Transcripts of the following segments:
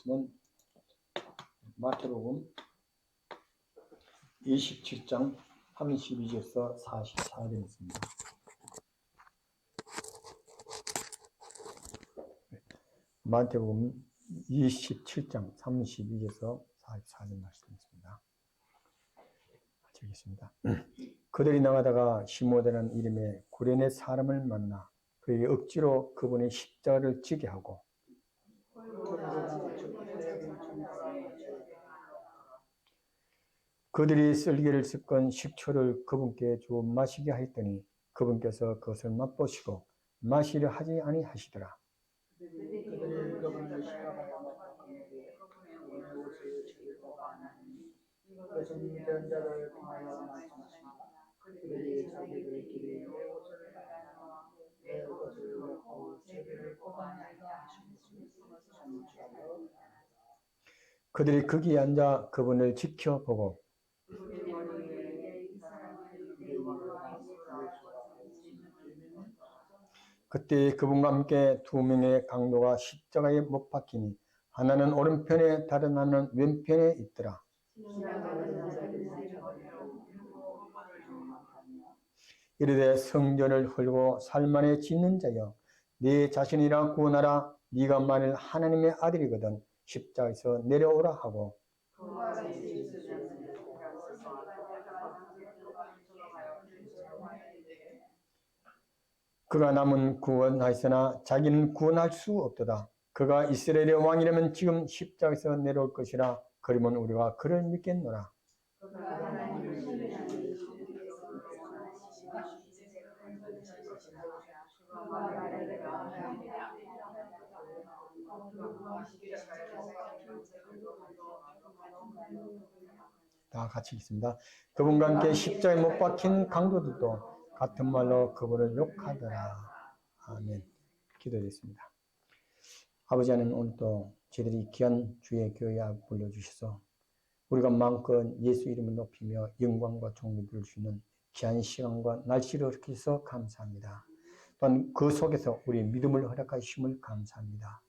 말씀은 마태복음 27장 32절에서 44절입니다. 마태복음 27장 32절에서 44절 말씀입니다. 읽겠습니다. 그들이 나가다가 시모데라는 이름의 구레네 사람을 만나 그에게 억지로 그분의 십자가를 지게 하고 그들이 쓸개를 섞은 식초를 그분께 주어 마시게 하였더니 그분께서 그것을 맛보시고 마시려 하지 아니하시더라. 그들이 그분을 시각하여 먹고 그분의 옷을 저리로 가나니 이것은 변자를 통하여 말씀하신다. 그들이 자기들 길에 내 옷을 갈아놓아 내 옷을 먹고 제비를 뽑아내게 하신 것을 성취하여 그들이 거기에 앉아 그분을 지켜보고 그때 그분과 함께 두 명의 강도가 십자가에 못 박히니 하나는 오른편에 다른 하나는 왼편에 있더라. 이르되 성전을 헐고 살만에 짓는 자여 네 자신이라 구원하라. 네가 만일 하나님의 아들이거든 십자가에서 내려오라 하고 그가 남은 구원하였으나 자기는 구원할 수 없도다. 그가 이스라엘의 왕이라면 지금 십자가에서 내려올 것이라. 그러면 우리가 그를 믿겠노라. 다 같이 읽습니다. 그분과 함께 십자가에 못 박힌 강도들도 같은 말로 그분을 욕하더라. 아멘. 기도드리겠습니다. 아버지 하나님, 오늘도 저희들이 귀한 주의 교회에 불러주셔서 우리가 마음껏 예수 이름을 높이며 영광과 존귀를 드릴 수 있는 귀한 시간과 날씨를 허락해서 감사합니다. 또한 그 속에서 우리의 믿음을 허락하심을 감사합니다.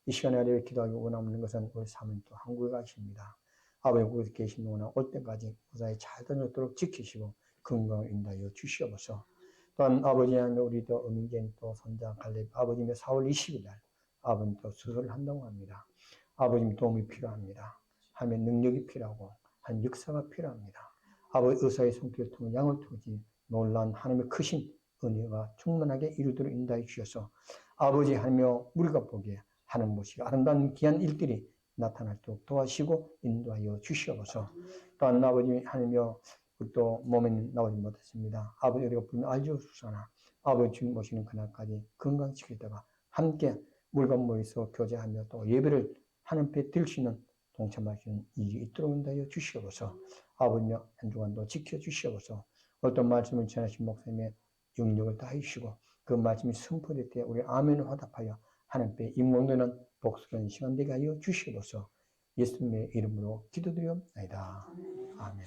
이 시간에 아래 기도하기 원하는 것은 우리 사모님도 한국에 가십니다. 아버지 거기서 계신 동안 올 때까지 무사히 잘 다녀오도록 지키시고 건강을 인도하여 주시옵소서. 또한 아버지 하나님, 우리도 어민재님 또 손자 갈렙 아버님의 4월 20일 날 아버님 또 수술을 한다고 합니다. 아버님 도움이 필요합니다. 하나님의 능력이 필요하고 한 역사가 필요합니다. 아버지 의사의 손길을 통해 양을 통해 놀란 하나님의 크신 은혜가 충만하게 이루도록 인도해 주셔서 아버지 하나님여 우리가 보기에 하는 것이 아름다운 귀한 일들이 나타날도록 도와주시고 인도하여 주시옵소서. 또한 아버지 하나님여 또 몸에 나오지 못했습니다. 아버지 우리가 부르면 알지오수사나 아버지 주님 모시는 그날까지 건강지키다가 함께 물과 모여서 교제하며 또 예배를 하나님께 드릴 수 있는 동참하시는 일이 있도록 인도하여 주시옵소서. 아버지여 한 주간도 지켜주시옵소서. 어떤 말씀을 전하신 목사님의 영역을 다해 주시고 그 말씀이 선포될 때 우리 아멘을 화답하여 하나님께 임원되는 복스러운 시간 되게 하여 주시옵소서. 예수님의 이름으로 기도드리옵나이다. 아멘.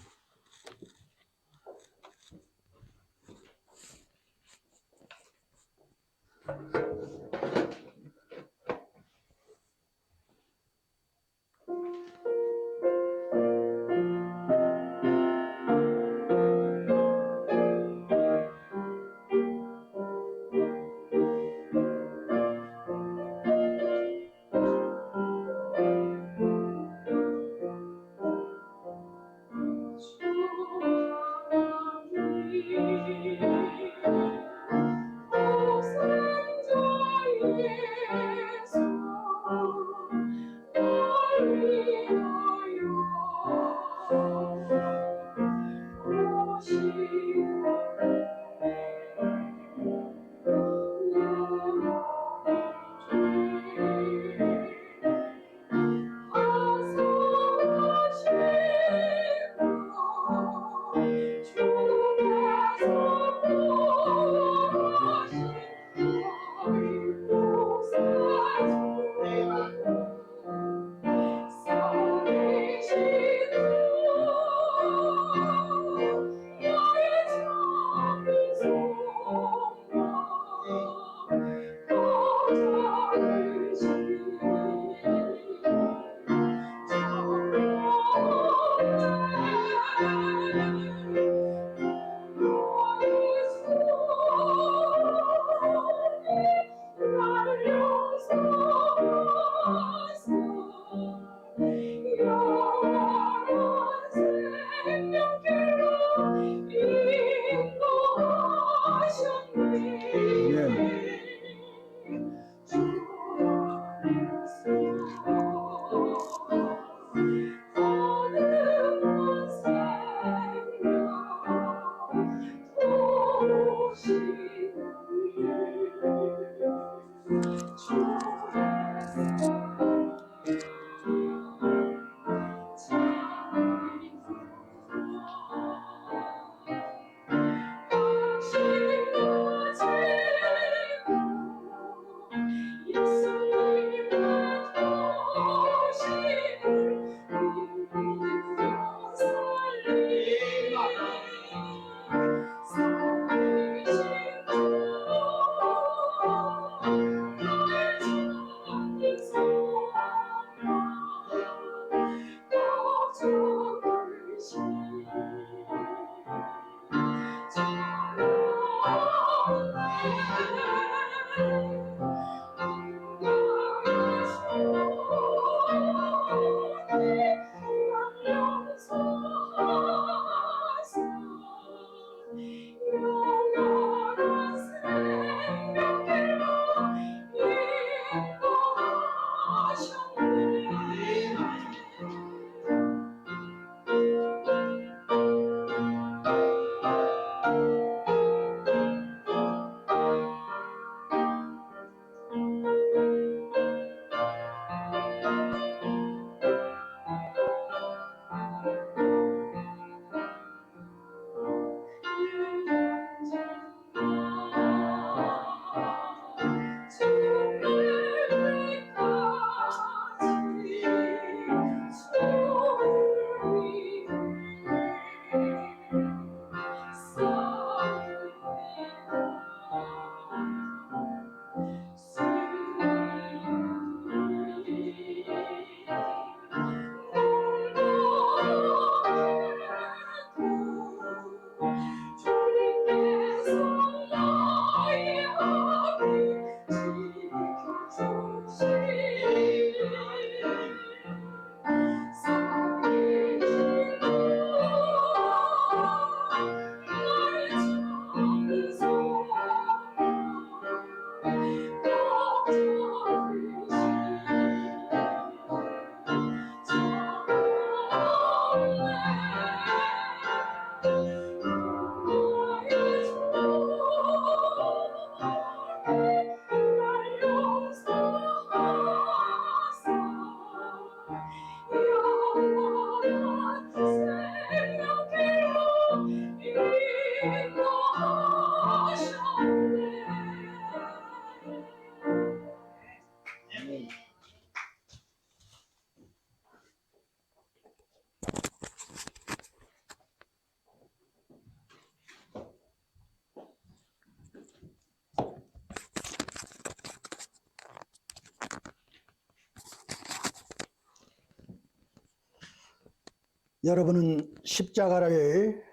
여러분은 십자가를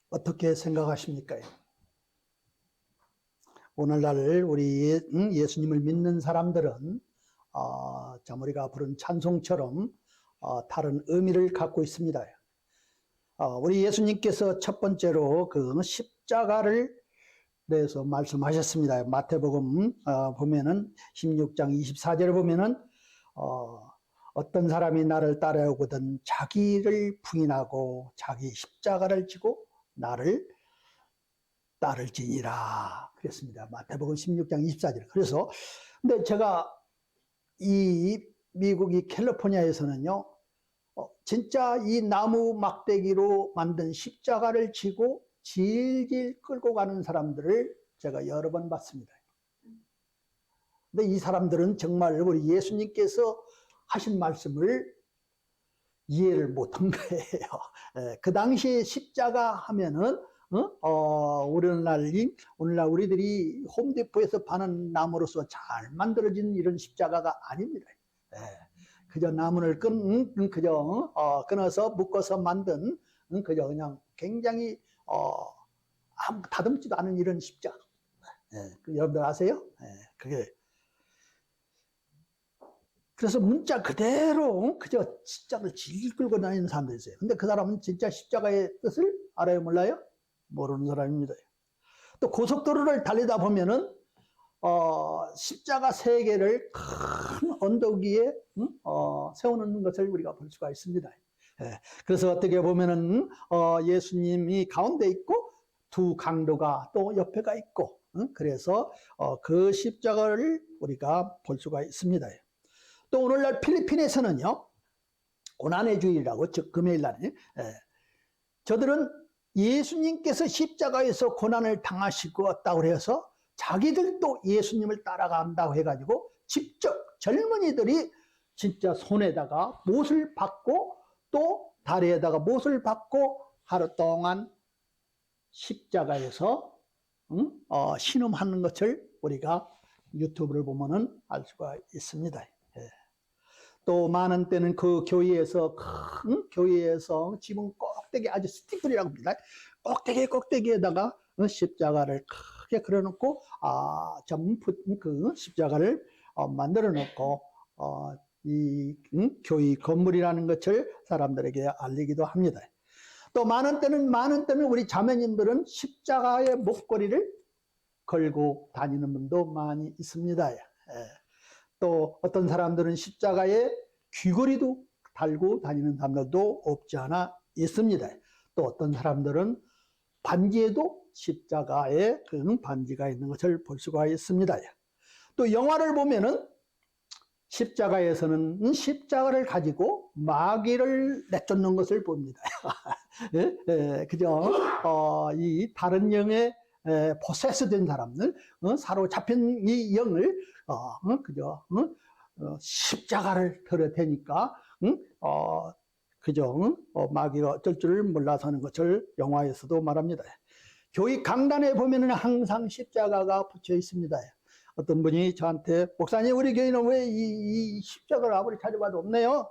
어떻게 생각하십니까? 오늘날 우리 예수님을 믿는 사람들은 참 우리가 부른 찬송처럼 다른 의미를 갖고 있습니다. 우리 예수님께서 첫 번째로 그 십자가를 대해서 말씀하셨습니다. 마태복음 보면은 16장 24절에 보면은 어떤 사람이 나를 따라오거든 자기를 부인하고 자기 십자가를 지고 나를 따를지니라 그랬습니다. 마태복음 16장 24절. 그래서 근데 제가 이 미국이 캘리포니아에서는요 진짜 이 나무 막대기로 만든 십자가를 지고 질질 끌고 가는 사람들을 제가 여러 번 봤습니다. 근데 이 사람들은 정말 우리 예수님께서 하신 말씀을 이해를 못한 거예요. 그 당시에 십자가 하면은 오늘날 우리들이 홈디포에서 파는 나무로서 잘 만들어진 이런 십자가가 아닙니다. 그저 나무를 끊어서 묶어서 만든 그저 그냥 굉장히 아무 다듬지도 않은 이런 십자가. 여러분들 아세요? 그게 그래서 문자 그대로 그저 십자가를 질질 끌고 다니는 사람들이 있어요. 근데 그 사람은 진짜 십자가의 뜻을 알아요, 몰라요? 모르는 사람입니다. 또 고속도로를 달리다 보면은 십자가 세 개를 큰 언덕 위에 세우는 것을 우리가 볼 수가 있습니다. 그래서 어떻게 보면은 예수님이 가운데 있고 두 강도가 또 옆에가 있고, 그래서 그 십자가를 우리가 볼 수가 있습니다. 또 오늘날 필리핀에서는요, 고난의주일이라고, 즉 금요일날에 저들은 예수님께서 십자가에서 고난을 당하시고 해서 자기들도 예수님을 따라간다고 해가지고 직접 젊은이들이 진짜 손에다가 못을 박고 또 다리에다가 못을 박고 하루 동안 십자가에서 신음하는 것을 우리가 유튜브를 보면은 알 수가 있습니다. 또 많은 때는 그 교회에서 큰 교회에서 지붕 꼭대기 아주 스티플이라고 합니다. 꼭대기에다가 십자가를 크게 그려놓고 전부 그 십자가를 만들어 놓고 이 교회 건물이라는 것을 사람들에게 알리기도 합니다. 또 많은 때는 우리 자매님들은 십자가의 목걸이를 걸고 다니는 분도 많이 있습니다. 또 어떤 사람들은 십자가에 귀걸이도 달고 다니는 사람들도 없지 않아 있습니다. 또 어떤 사람들은 반지에도 십자가에 그 반지가 있는 것을 볼 수가 있습니다. 또 영화를 보면은 십자가에서는 십자가를 가지고 마귀를 내쫓는 것을 봅니다. 그죠? 이 다른 영에 포세스된 사람들, 사로잡힌 이 영을 그죠? 십자가를 들어대니까 그죠? 마귀가 어쩔 줄 몰라서 하는 것을 영화에서도 말합니다. 교회 강단에 보면은 항상 십자가가 붙여 있습니다. 어떤 분이 저한테 목사님 우리 교회는 왜 이 십자가를 아무리 찾아봐도 없네요.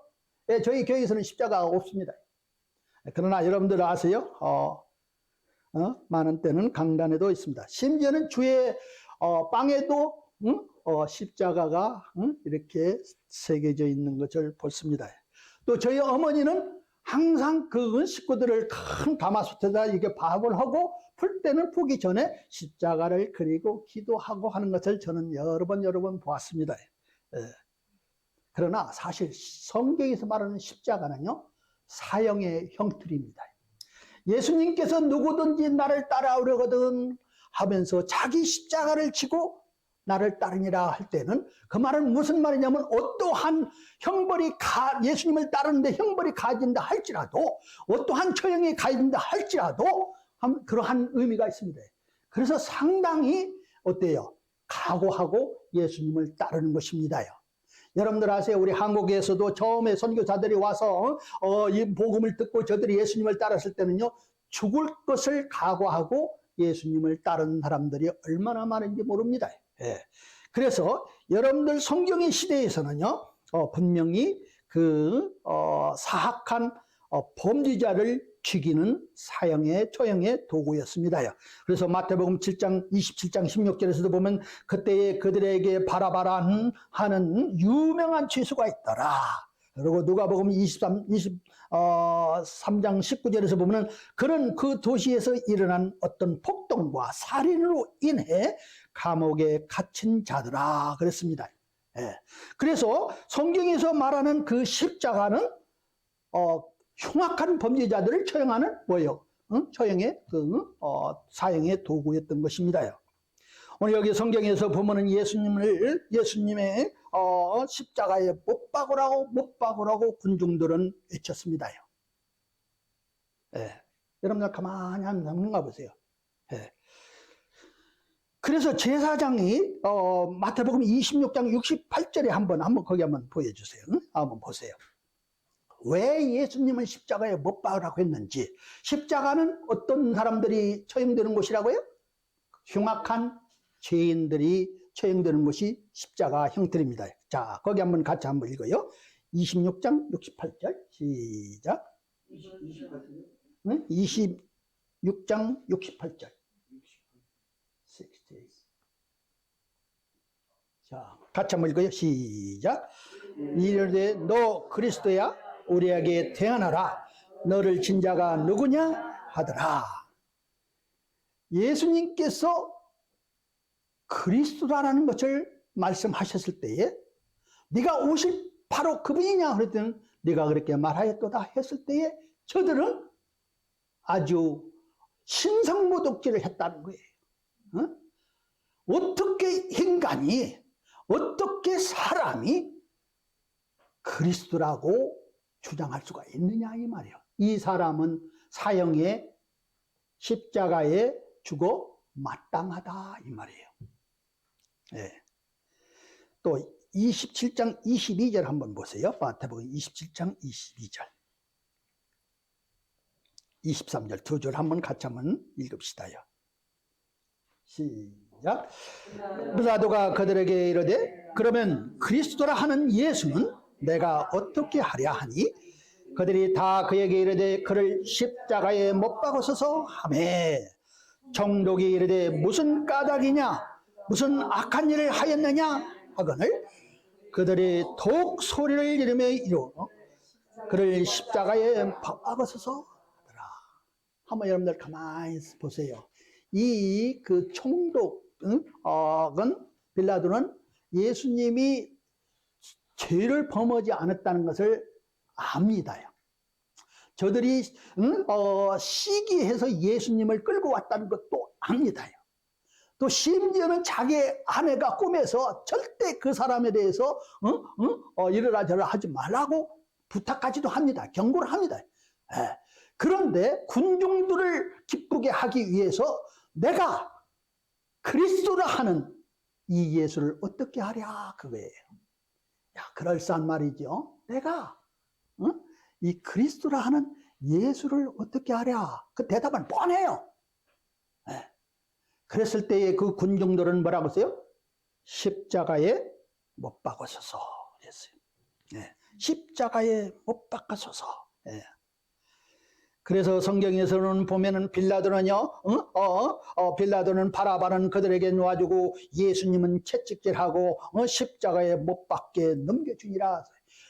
저희 교회에서는 십자가가 없습니다. 그러나 여러분들 아세요? 많은 때는 강단에도 있습니다. 심지어는 주의 빵에도 십자가가 이렇게 새겨져 있는 것을 보습니다. 또 저희 어머니는 항상 그 식구들을 큰 가마솥에다 이게 밥을 하고 풀 때는 푸기 전에 십자가를 그리고 기도하고 하는 것을 저는 여러 번 보았습니다. 그러나 사실 성경에서 말하는 십자가는요, 사형의 형틀입니다. 예수님께서 누구든지 나를 따라오려거든 하면서 자기 십자가를 지고 나를 따르니라 할 때는 그 말은 무슨 말이냐면 어떠한 형벌이 예수님을 따르는데 형벌이 가진다 할지라도 어떠한 처형이 가진다 할지라도 그러한 의미가 있습니다. 그래서 상당히 어때요? 각오하고 예수님을 따르는 것입니다요. 여러분들 아세요? 우리 한국에서도 처음에 선교사들이 와서 이 복음을 듣고 저들이 예수님을 따랐을 때는요, 죽을 것을 각오하고 예수님을 따르는 사람들이 얼마나 많은지 모릅니다. 그래서 여러분들 성경의 시대에서는요, 분명히 그 사악한 범죄자를 죽이는 사형의 처형의 도구였습니다. 그래서 마태복음 7장 27장 16절에서도 보면 그때에 그들에게 바라바라 하는 유명한 죄수가 있더라. 그리고 누가복음 23장 19절에서 보면 그런 그 도시에서 일어난 어떤 폭동과 살인으로 인해 감옥에 갇힌 자들아 그랬습니다. 그래서 성경에서 말하는 그 십자가는 흉악한 범죄자들을 처형하는 뭐예요? 처형의 사형의 도구였던 것입니다. 오늘 여기 성경에서 보면은 예수님의 십자가에 못 박으라고 군중들은 외쳤습니다. 여러분들 가만히 한번 가보세요. 그래서 제사장이 마태복음 26장 68절에 한번 거기 한번 보여주세요. 한번 보세요. 왜 예수님을 십자가에 못 박으라고 했는지. 십자가는 어떤 사람들이 처형되는 곳이라고요? 흉악한 죄인들이 처형되는 곳이 십자가 형틀입니다. 자, 거기 한번 같이 한번 읽어요. 26장 68절 시작. 26장 68절. 자, 같이 한번 읽어요. 시작. 이르되 너 그리스도야 우리에게 태어나라. 너를 진 자가 누구냐 하더라. 예수님께서 그리스도라는 것을 말씀하셨을 때에 네가 오실 바로 그분이냐 그랬더니 네가 그렇게 말하였도다 했을 때에 저들은 아주 신성모독죄를 했다는 거예요. 어떻게 인간이, 어떻게 사람이 그리스도라고 주장할 수가 있느냐 이 말이에요. 이 사람은 사형에 십자가에 죽어 마땅하다 이 말이에요. 네. 또 27장 22절 한번 보세요. 마태복음 27장 22절 23절 두 줄 한번 같이 한번 읽읍시다요. 시작. 빌라도가 그들에게 이르되 그러면 그리스도라 하는 예수는 내가 어떻게 하랴 하니 그들이 다 그에게 이르되 그를 십자가에 못 박으소서 하매 총독이 이르되 무슨 까닭이냐 무슨 악한 일을 하였느냐 하거늘 그들이 독 소리를 지르며 이르고 그를 십자가에 박으소서 하더라. 한번 여러분들 가만히 보세요. 이 그 총독은 빌라도는 예수님이 죄를 범하지 않았다는 것을 압니다요. 저들이 시기해서 예수님을 끌고 왔다는 것도 압니다요. 또 심지어는 자기 아내가 꿈에서 절대 그 사람에 대해서 이러라 저러라 하지 말라고 부탁하지도 합니다. 경고를 합니다. 예. 그런데 군중들을 기쁘게 하기 위해서 내가 그리스도라 하는 이 예수를 어떻게 하랴 그거예요. 야, 그럴싸한 말이죠. 내가 이 그리스도라 하는 예수를 어떻게 하랴. 그 대답은 뻔해요. 네. 그랬을 때에 그 군중들은 뭐라고 했어요? 십자가에 못 박으소서 그랬어요. 네. 십자가에 못 박으소서. 네. 그래서 성경에서는 보면은 빌라도는요, 빌라도는 바라바는 그들에게 놓아주고 예수님은 채찍질하고 십자가에 못 박게 넘겨주니라.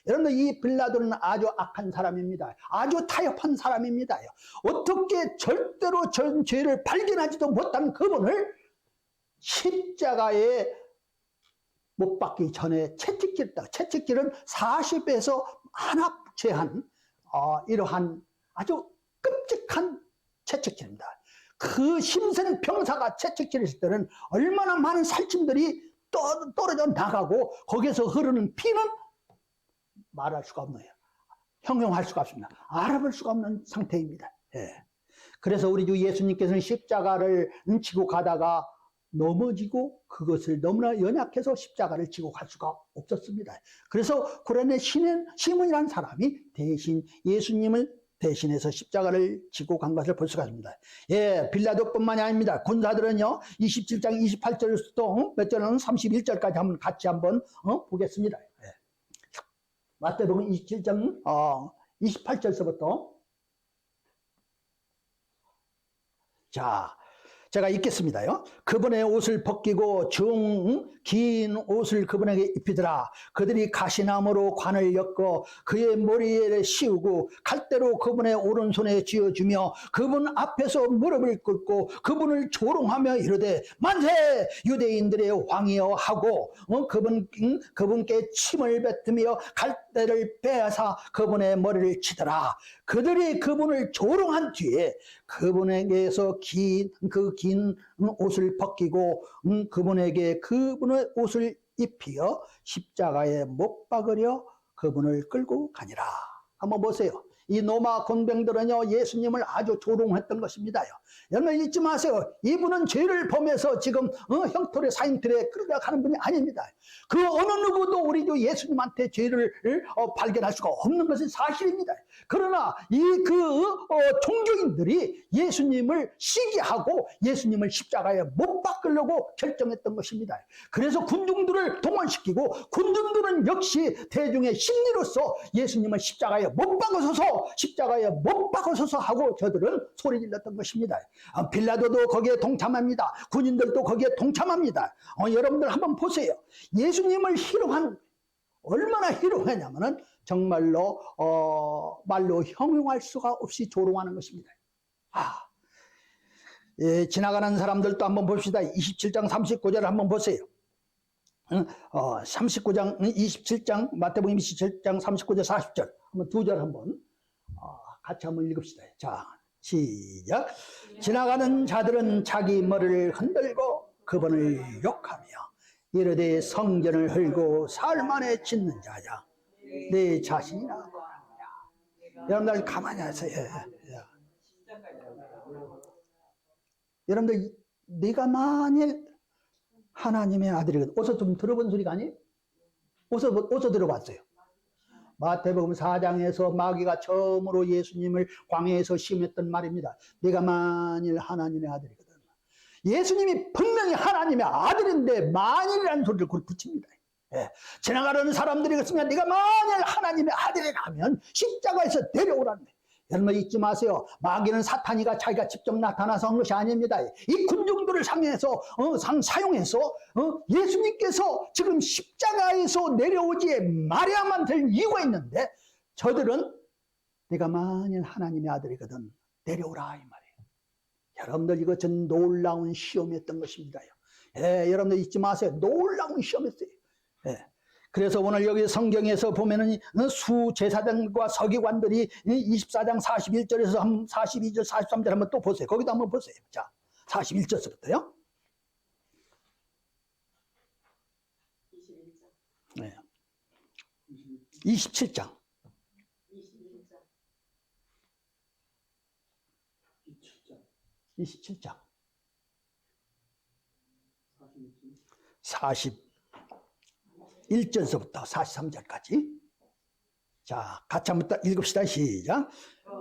여러분들 이 빌라도는 아주 악한 사람입니다. 아주 타협한 사람입니다. 어떻게 절대로 전 죄를 발견하지도 못한 그분을 십자가에 못 박기 전에 채찍질했다. 채찍질은 40에서 하나 제한 이러한 아주 끔찍한 채찍질입니다. 그 힘센 병사가 채찍질했을 때는 얼마나 많은 살찜들이 떨어져 나가고 거기에서 흐르는 피는 말할 수가 없네요. 형용할 수가 없습니다. 알아볼 수가 없는 상태입니다. 예. 그래서 우리 주 예수님께서는 십자가를 지고 가다가 넘어지고 그것을 너무나 연약해서 십자가를 지고 갈 수가 없었습니다. 그래서 구레네 시몬이라는 사람이 대신 예수님을 대신해서 십자가를 지고 간 것을 볼 수가 있습니다. 예, 빌라도뿐만이 아닙니다. 군사들은요, 27장 28절부터 몇 절은 31절까지 한번 같이 한번 보겠습니다. 예. 마태복음 27장 28절서부터 자, 제가 읽겠습니다요. 그분의 옷을 벗기고 긴 옷을 그분에게 입히더라. 그들이 가시나무로 관을 엮어 그의 머리에 씌우고 칼대로 그분의 오른손에 쥐어주며 그분 앞에서 무릎을 꿇고 그분을 조롱하며 이르되 만세 유대인들의 왕이여 하고 그분께 침을 뱉으며 칼대를 빼앗아 그분의 머리를 치더라. 그들이 그분을 조롱한 뒤에 그분에게서 긴 옷을 벗기고 그분에게 그분의 옷을 입히어 십자가에 못 박으려 그분을 끌고 가니라. 한번 보세요. 이 로마 군병들은요 예수님을 아주 조롱했던 것입니다요. 여러분 잊지 마세요. 이분은 죄를 범해서 지금 형틀에 사형틀에 끌어가는 분이 아닙니다. 그 어느 누구도 우리 예수님한테 죄를 발견할 수가 없는 것은 사실입니다. 그러나 이 종교인들이 예수님을 시기하고 예수님을 십자가에 못 박으려고 결정했던 것입니다. 그래서 군중들을 동원시키고 군중들은 역시 대중의 심리로서 예수님을 십자가에 못 박으소서 십자가에 못 박으소서 하고 저들은 소리 질렀던 것입니다. 빌라도도 거기에 동참합니다. 군인들도 거기에 동참합니다. 여러분들 한번 보세요. 예수님을 얼마나 희롱하냐면은 정말로 말로 형용할 수가 없이 조롱하는 것입니다. 예, 지나가는 사람들도 한번 봅시다. 27장 39절 한번 보세요. 39장 27장 마태복음 27장 39절 40절 한번 두 절 한번 같이 한번 읽읍시다. 자, 시작. 지나가는 자들은 자기 머리를 흔들고 그분을 욕하며 이르되 성전을 헐고 살 안에 짓는 자야 내 자신이나 거하느냐. 여러분들 가만히 하세요. 여러분들 네가 만일 하나님의 아들이거든. 어서 좀 들어본 소리가 아니에요? 어서 들어봤어요. 마태복음 4장에서 마귀가 처음으로 예수님을 광야에서 시험했던 말입니다. 네가 만일 하나님의 아들이거든. 예수님이 분명히 하나님의 아들인데 만일이라는 소리를 그걸 붙입니다. 예. 지나가는 사람들이 그랬으면 네가 만일 하나님의 아들이라면 십자가에서 내려오라는 거예요. 여러분 잊지 마세요. 마귀는 사탄이가 자기가 직접 나타나서 한 것이 아닙니다. 이 군중들을 사용해서 예수님께서 지금 십자가에서 내려오지 말아야만 될 이유가 있는데 저들은 네가 만일 하나님의 아들이거든 내려오라 이 말이에요. 여러분들 이것은 놀라운 시험이었던 것입니다. 예, 여러분들 잊지 마세요. 놀라운 시험이었어요. 예. 그래서 오늘 여기 성경에서 보면은 수제사장과 서기관들이 24장 41절에서 42절 43절 한번 또 보세요. 거기도 한번 보세요. 자, 41절부터요. 21장. 네. 27장. 27장. 41절서부터 43절까지. 자, 같이 한번 읽읍시다. 시작.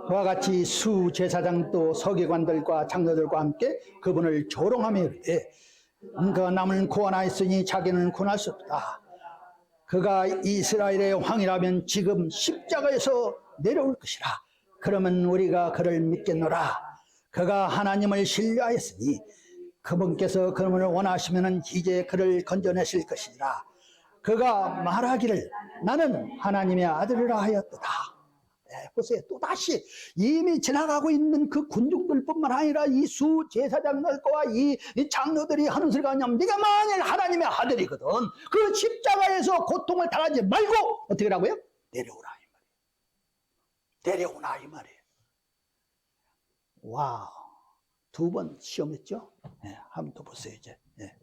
그와 같이 수제사장도 서기관들과 장로들과 함께 그분을 조롱하며 이르되 그가 남을 구원하였으니 자기는 구원할 수 없다. 그가 이스라엘의 왕이라면 지금 십자가에서 내려올 것이라. 그러면 우리가 그를 믿겠노라. 그가 하나님을 신뢰하였으니 그분께서 그분을 원하시면 이제 그를 건져내실 것이라. 그가 말하기를 나는 하나님의 아들이라 하였도다. 네, 보세요. 또다시 이미 지나가고 있는 그 군중들뿐만 아니라 이 수제사장들과 이 장로들이 하는 소리가 뭐냐면 네가 만일 하나님의 아들이거든 그 십자가에서 고통을 당하지 말고 어떻게 하라고요? 내려오라 이 말이에요. 내려오라 이 말이에요. 와우. 두 번 시험했죠? 네, 한번 더 보세요 이제. 네.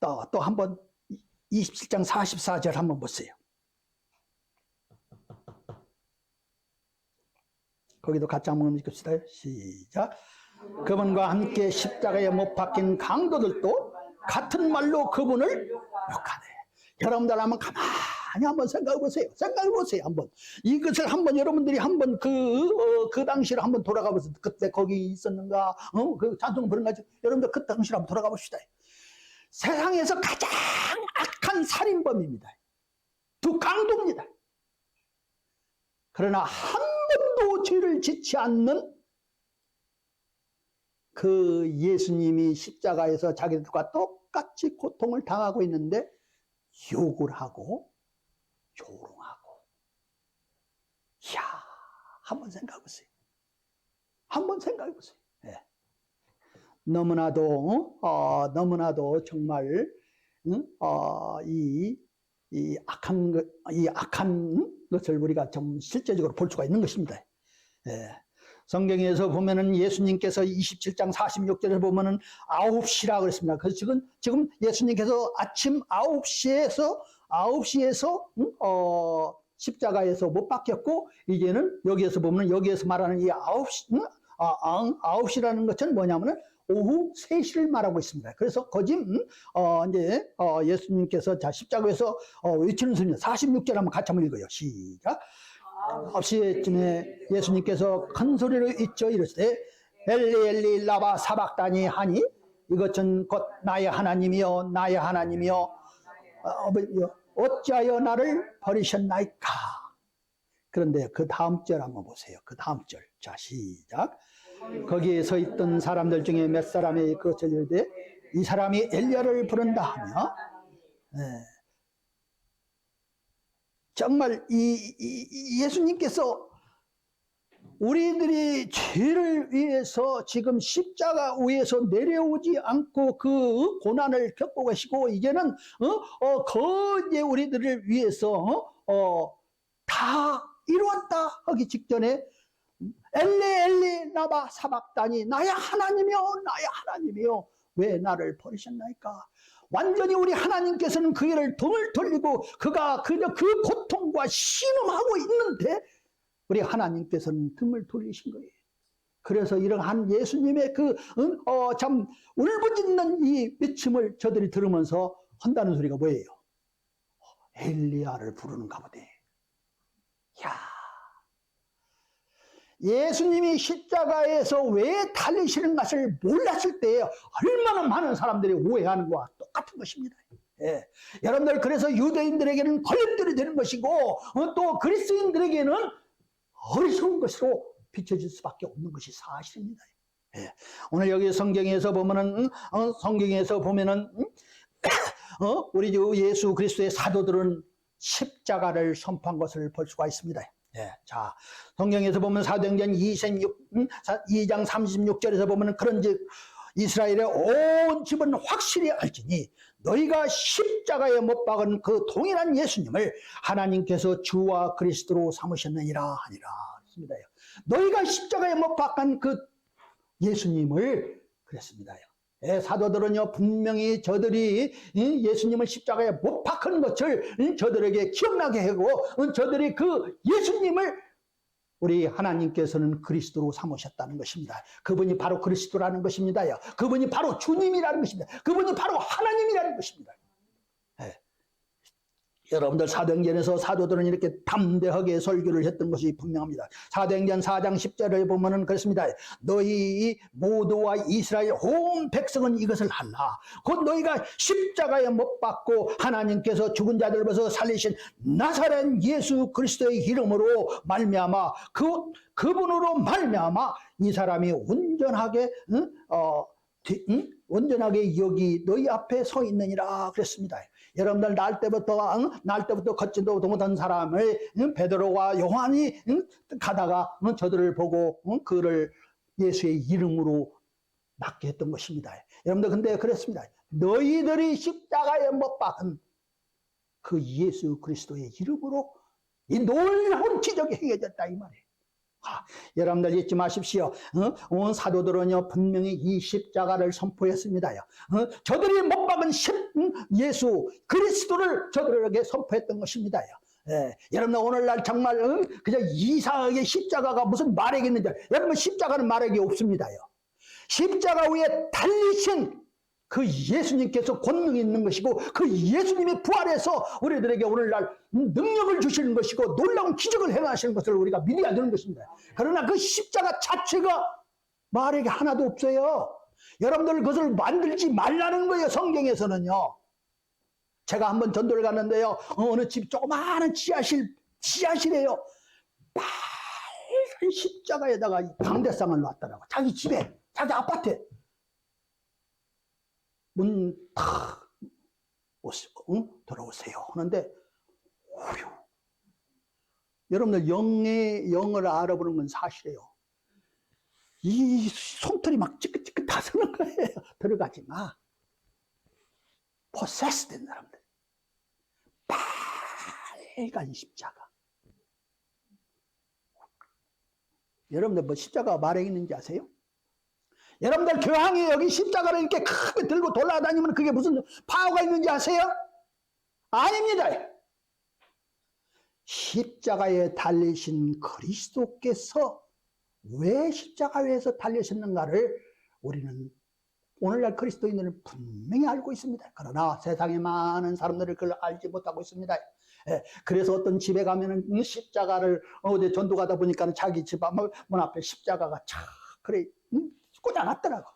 또 한 번 27장 44절 한번 보세요. 거기도 같이 한번 읽읍시다. 시작. 그분과 함께 십자가에 못 박힌 강도들도 같은 말로 그분을 욕하네. 여러분들 한번 가만히 한번 생각해 보세요. 생각해 보세요. 한번 이것을 한번 여러분들이 한번 그 당시를 한번 돌아가 보세요. 그때 거기 있었는가? 그 찬송 부른가지? 여러분들 그 당시를 한번 돌아가 봅시다. 세상에서 가장 악한 살인범입니다. 두 강도입니다. 그러나 한 번도 죄를 짓지 않는 그 예수님이 십자가에서 자기들과 똑같이 고통을 당하고 있는데 욕을 하고 조롱하고. 이야, 한번 생각해 보세요. 한번 생각해 보세요. 네. 너무나도 정말 이 악한 것을 우리가 좀 실제적으로 볼 수가 있는 것입니다. 예. 성경에서 보면은 예수님께서 27장 46절에 보면은 9시라 그랬습니다. 그래서 지금 예수님께서 아침 9시에서 십자가에서 못 박혔고 이제는 여기에서 보면은 여기에서 말하는 이 9시라는 것은 뭐냐면은 오후 3시를 말하고 있습니다. 그래서 이제 예수님께서 자 십자가에서 외치는 소리 46절 한번 같이 한번 읽어요. 시작. 9시쯤에 예수님께서 큰 소리로 외쳐 이르시되 엘리 엘리 라바 사박다니 하니 이것은 곧 나의 하나님이여 나의 하나님이여 어찌하여 나를 버리셨나이까. 그런데 그 다음 절 한번 보세요. 그 다음 절. 자 시작. 거기에 서 있던 사람들 중에 몇 사람이 그것을 이르되 이 사람이 엘리야를 부른다 하며 정말 이 예수님께서 우리들이 죄를 위해서 지금 십자가 위에서 내려오지 않고 그 고난을 겪고 계시고 이제는 거의 우리들을 위해서 다 이루었다 하기 직전에 엘리 엘리 라마 사박다니 나야 하나님이여 나야 하나님이여 왜 나를 버리셨나이까. 완전히 우리 하나님께서는 그를 등을 돌리고 그가 그저 그 고통과 신음하고 있는데 우리 하나님께서는 등을 돌리신 거예요. 그래서 이러한 예수님의 참 울부짖는 이 외침을 저들이 들으면서 한다는 소리가 뭐예요? 엘리야를 부르는가 보네. 야, 예수님이 십자가에서 왜 달리시는 것을 몰랐을 때 얼마나 많은 사람들이 오해하는 것과 똑같은 것입니다. 예. 여러분들 그래서 유대인들에게는 걸림돌이 되는 것이고 또 그리스도인들에게는 어리석은 것으로 비춰질 수밖에 없는 것이 사실입니다. 예. 오늘 여기 성경에서 보면은 우리 주 예수 그리스도의 사도들은 십자가를 선포한 것을 볼 수가 있습니다. 예. 자, 성경에서 보면 사도행전 2장 36절에서 보면 그런즉 이스라엘의 온 집은 확실히 알지니 너희가 십자가에 못 박은 그 동일한 예수님을 하나님께서 주와 그리스도로 삼으셨느니라 하니라. 그렇습니다. 너희가 십자가에 못 박은 그 예수님을 그랬습니다. 예, 사도들은요 분명히 저들이 예수님을 십자가에 못 박은 것을 저들에게 기억나게 하고 저들이 그 예수님을 우리 하나님께서는 그리스도로 삼으셨다는 것입니다. 그분이 바로 그리스도라는 것입니다. 그분이 바로 주님이라는 것입니다. 그분이 바로 하나님이라는 것입니다. 예. 여러분들 사도행전에서 사도들은 이렇게 담대하게 설교를 했던 것이 분명합니다. 사도행전 4장 10절에 보면은 그렇습니다. 너희 모두와 이스라엘 온 백성은 이것을 알라. 곧 너희가 십자가에 못 박고 하나님께서 죽은 자들로부터 살리신 나사렛 예수 그리스도의 이름으로 말미암아 그분으로 말미암아 이 사람이 온전하게 온전하게 여기 너희 앞에 서 있느니라 그랬습니다. 여러분들 날 때부터 걷지도 못한 사람을 베드로와 요한이 가다가 저들을 보고 그를 예수의 이름으로 맡게 했던 것입니다. 여러분들 근데 그랬습니다. 너희들이 십자가에 못 박은 그 예수 그리스도의 이름으로 이 놀라운 기적이 행해졌다 이 말이에요. 여러분들 잊지 마십시오. 온 사도들은요 분명히 이 십자가를 선포했습니다. 저들이 못 박은 예수 그리스도를 저들에게 선포했던 것입니다. 예, 여러분 오늘날 정말 그저 이상하게 십자가가 무슨 말액이 있는지 여러분 십자가는 말액이 없습니다요. 십자가 위에 달리신 그 예수님께서 권능이 있는 것이고 그 예수님의 부활에서 우리들에게 오늘날 능력을 주시는 것이고 놀라운 기적을 행하시는 것을 우리가 믿어야 되는 것입니다. 그러나 그 십자가 자체가 말에게 하나도 없어요. 여러분들 그것을 만들지 말라는 거예요. 성경에서는요. 제가 한번 전도를 갔는데요. 어느 집 조그마한 지하실에요. 빨간 십자가에다가 강대상을 놨더라고. 자기 집에, 자기 아파트에. 문 탁 들어오세요 하는데 여러분들 영을 알아보는 건 사실이에요. 이 손털이 막 찌긋찌긋 다 서는 거예요. 들어가지 마. 포세스 된 사람들. 빨간 십자가. 여러분들 뭐 십자가가 말에 있는지 아세요? 여러분들 교황이 여기 십자가를 이렇게 크게 들고 돌아다니면 그게 무슨 파워가 있는지 아세요? 아닙니다. 십자가에 달리신 그리스도께서 왜 십자가에서 달리셨는가를 우리는 오늘날 그리스도인들은 분명히 알고 있습니다. 그러나 세상에 많은 사람들이 그걸 알지 못하고 있습니다. 예, 그래서 어떤 집에 가면은 십자가를 어제 전도 가다 보니까 자기 집 문 앞에 십자가가 참 그래 꽂아놨더라고.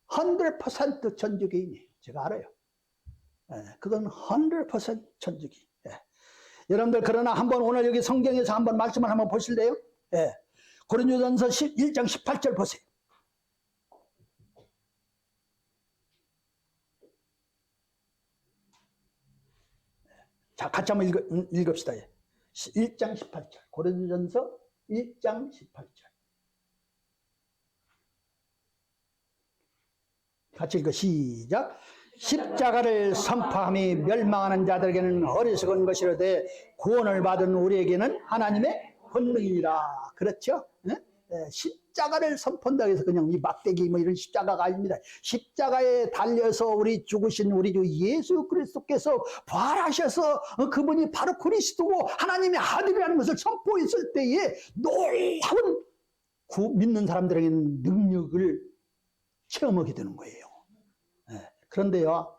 100% 천주교인이에요. 제가 알아요. 예, 그건 100% 천주교. 예. 여러분들 그러나 한번 오늘 여기 성경에서 한번 말씀을 한번 보실래요? 예. 고린도전서 1장 18절 보세요. 자, 같이 한번 읽읍시다. 1장 18절. 고린도전서 1장 18절. 같이 읽어 시작. 십자가를 선포함이 멸망하는 자들에게는 어리석은 것이로되 구원을 받은 우리에게는 하나님의 권능이라. 그렇죠? 예? 예, 십자가를 선포한다고 해서 그냥 이 막대기 뭐 이런 십자가가 아닙니다. 십자가에 달려서 우리 죽으신 우리 주 예수 그리스도께서 부활하셔서 그분이 바로 그리스도고 하나님의 아들이라는 것을 선포했을 때에 놀라운 믿는 사람들에게는 능력을 체험하게 되는 거예요. 예, 그런데요,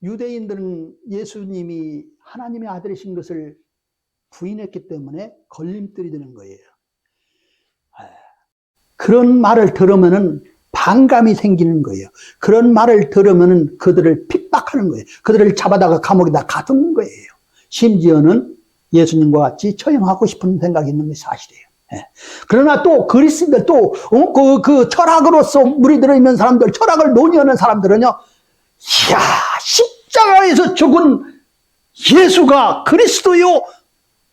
유대인들은 예수님이 하나님의 아들이신 것을 부인했기 때문에 걸림돌이 되는 거예요. 그런 말을 들으면은 반감이 생기는 거예요. 그런 말을 들으면은 그들을 핍박하는 거예요. 그들을 잡아다가 감옥에다 가두는 거예요. 심지어는 예수님과 같이 처형하고 싶은 생각이 있는 것이 사실이에요. 예. 그러나 또 그리스도인들 또 그 철학으로서 무리들어 있는 사람들, 철학을 논의하는 사람들은요, 이야, 십자가에서 죽은 예수가 그리스도요,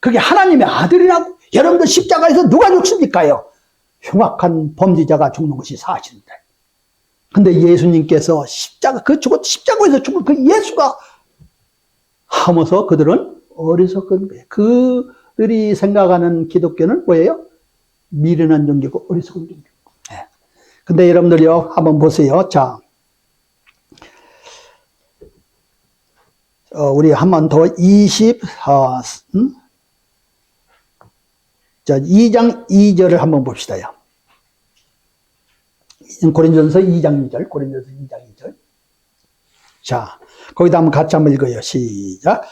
그게 하나님의 아들이라고? 여러분들 십자가에서 누가 죽습니까요? 흉악한 범죄자가 죽는 것이 사실인데. 근데 예수님께서 십자가에서 죽은 그 예수가 하면서 그들은 어리석은 거예요. 그들이 생각하는 기독교는 뭐예요? 미련한 종교고 어리석은 종교. 네. 근데 여러분들요, 한번 보세요. 자, 우리 한 번 더 2장 2절을 한번 봅시다요. 고린도전서 2장 2절, 고린도전서 2장 2절. 자, 거기다 한번 같이 한번 읽어요. 시작.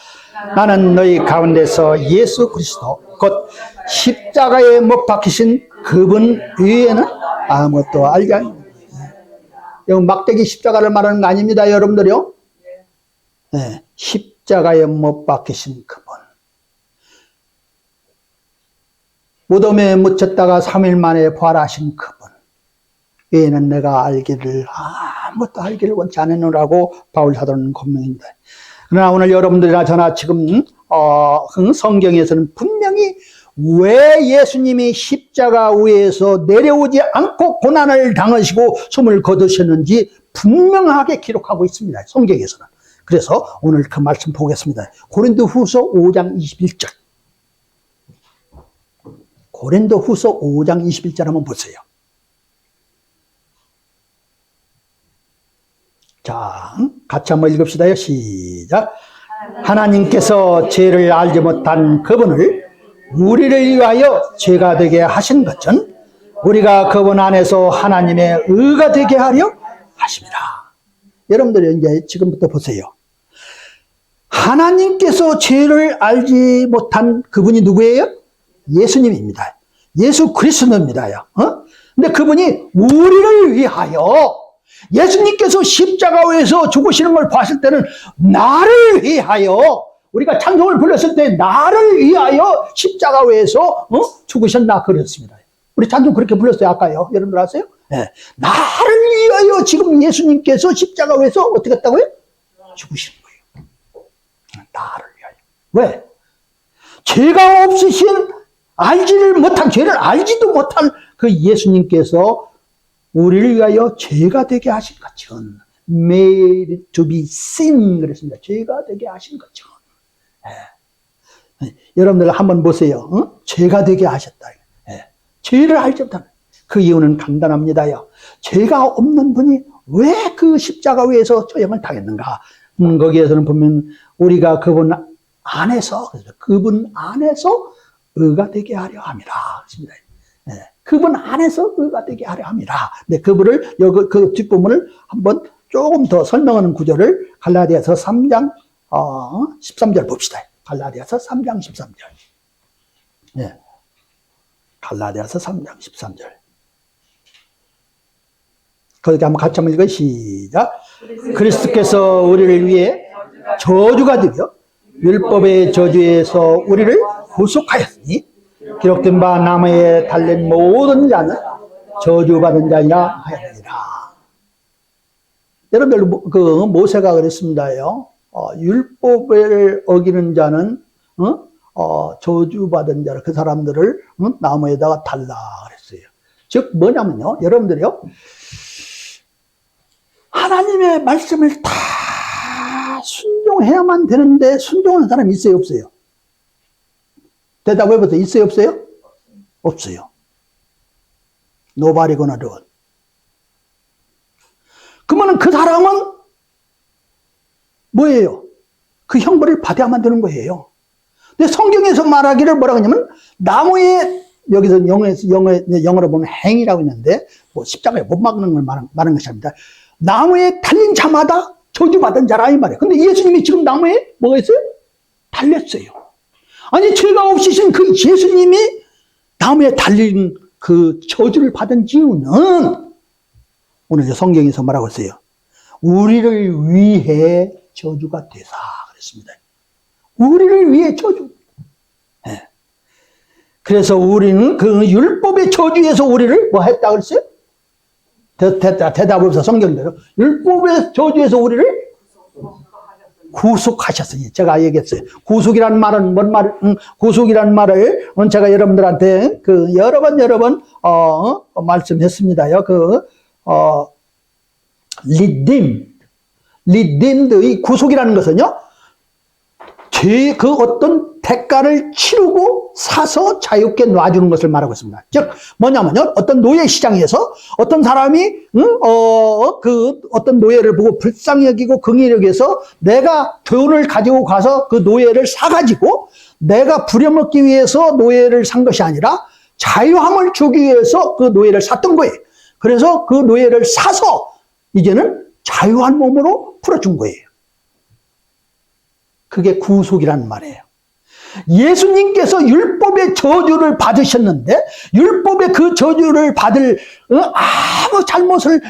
나는 너희 가운데서 예수 그리스도 곧 십자가에 못 박히신 그분 외에는 아무것도 알지 않습니다. 이건 막대기 십자가를 말하는 거 아닙니다, 여러분들요. 네, 십자가에 못 박히신 그분. 무덤에 묻혔다가 3일 만에 부활하신 그분 외에는 내가 아무것도 알기를 원치 않느라고 바울 사도는 권명입니다. 그러나 오늘 여러분들이나 저나 지금 성경에서는 분명히 왜 예수님이 십자가 위에서 내려오지 않고 고난을 당하시고 숨을 거두셨는지 분명하게 기록하고 있습니다, 성경에서는. 그래서 오늘 그 말씀 보겠습니다. 고린도후서 5장 21절. 고린도후서 5장 21절 한번 보세요. 자, 같이 한번 읽읍시다요. 시작. 하나님께서 죄를 알지 못한 그분을 우리를 위하여 죄가 되게 하신 것은 우리가 그분 안에서 하나님의 의가 되게 하려 하십니다. 여러분들이 이제 지금부터 보세요. 하나님께서 죄를 알지 못한 그분이 누구예요? 예수님입니다. 예수 그리스도입니다요. 근데 그분이 우리를 위하여, 예수님께서 십자가에서 죽으시는 걸 봤을 때는 나를 위하여, 우리가 찬송을 불렀을 때 나를 위하여 십자가에서 죽으셨나 그랬습니다. 우리 찬송 그렇게 불렀어요, 아까요. 여러분들 아세요? 네. 나를 위하여 지금 예수님께서 십자가에서 어떻게 했다고요? 죽으신 거예요. 나를 위하여. 왜? 죄가 없으신, 알지를 못한, 죄를 알지도 못한 그 예수님께서 우리를 위하여 죄가 되게 하신 것처럼, made to be sin 그랬습니다. 죄가 되게 하신 것처럼. 네. 여러분들 한번 보세요. 죄가 되게 하셨다. 네. 죄를 알지 못한 그 이유는 간단합니다요. 죄가 없는 분이 왜 그 십자가 위에서 처형을 당했는가? 거기에서는 보면 우리가 그분 안에서 의가 되게 하려 함이라. 그렇습니다. 네. 그분 안에서 의가 되게 하려 함이라. 네, 그분을, 그 뒷부분을 한번 조금 더 설명하는 구절을 갈라디아서 3장 13절 봅시다. 갈라디아서 3장 13절. 네. 갈라디아서 3장 13절. 거기 한번 같이 한번 읽어요. 시작. 그리스도께서 우리를 위해 저주가 되며 율법의 저주에서 우리를 구속하였으니 기록된 바 나무에 달린 모든 자는 저주받은 자이라 하였느니라. 여러분들 그 모세가 그랬습니다요. 율법을 어기는 자는 저주받은 자라, 그 사람들을 나무에다가 달라 그랬어요. 즉 뭐냐면요, 여러분들이요, 하나님의 말씀을 다 순종해야만 되는데 순종하는 사람이 있어요, 없어요? 대답해 보세요. 있어요, 없어요? 없어요. Nobody gonna do it. 그러면 그 사람은 뭐예요? 그 형벌을 받아야만 되는 거예요. 근데 성경에서 말하기를 뭐라고 하냐면 나무에 여기서 영어로 보면 행이라고 있는데 뭐 십자가에 못 막는 걸 말하는 것이 아닙니다. 나무에 달린 자마다 저주받은 자라 이 말이에요. 근데 예수님이 지금 나무에 뭐가 있어요? 달렸어요. 아니 죄가 없으신 그 예수님이 나무에 달린 그 저주를 받은 이유는 오늘 성경에서 뭐라고 했어요? 우리를 위해 저주가 되사 그랬습니다. 우리를 위해 저주. 네. 그래서 우리는 그 율법의 저주에서 우리를 뭐 했다 그랬어요? 대답을 해서 성경대로 율법의 저주에서 우리를 구속하셨으니 제가 얘기했어요. 구속이라는 말은 뭔 말? 구속이라는 말을 제가 여러분들한테 그 여러 번 말씀했습니다요. redeemed의 구속이라는 것은요, 그 어떤 대가를 치르고 사서 자유롭게 놔주는 것을 말하고 있습니다. 즉 뭐냐면요, 어떤 노예 시장에서 어떤 사람이 그 어떤 노예를 보고 불쌍히 여기고 긍휼히 여겨서 내가 돈을 가지고 가서 그 노예를 사가지고 내가 부려먹기 위해서 노예를 산 것이 아니라 자유함을 주기 위해서 그 노예를 샀던 거예요. 그래서 그 노예를 사서 이제는 자유한 몸으로 풀어준 거예요. 그게 구속이라는 말이에요. 예수님께서 율법의 저주를 받으셨는데 율법의 그 저주를 받을 아무 잘못을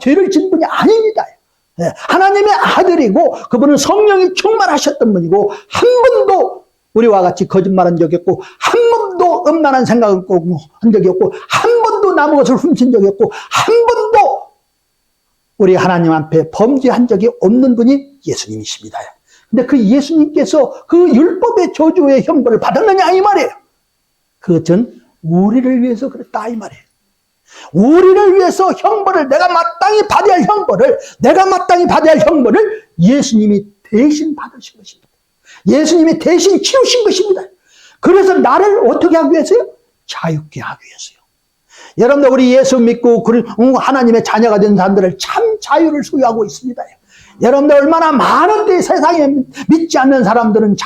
죄를 진 분이 아닙니다. 하나님의 아들이고 그분은 성령이 충만하셨던 분이고 한 번도 우리와 같이 거짓말한 적이 없고 한 번도 음란한 생각을 한 적이 없고 한 번도 남의 것을 훔친 적이 없고 한 번도 우리 하나님 앞에 범죄한 적이 없는 분이 예수님이십니다. 근데 그 예수님께서 그 율법의 저주의 형벌을 받았느냐 이 말이에요. 그것은 우리를 위해서 그랬다 이 말이에요. 우리를 위해서 형벌을 내가 마땅히 받아야 할 형벌을 예수님이 대신 받으신 것입니다. 예수님이 대신 치우신 것입니다. 그래서 나를 어떻게 하기 위해서요? 자유케 하기 위해서요. 여러분들 우리 예수 믿고 하나님의 자녀가 된 사람들을 참 자유를 소유하고 있습니다. 여러분들 얼마나 많은데 세상에 믿지 않는 사람들은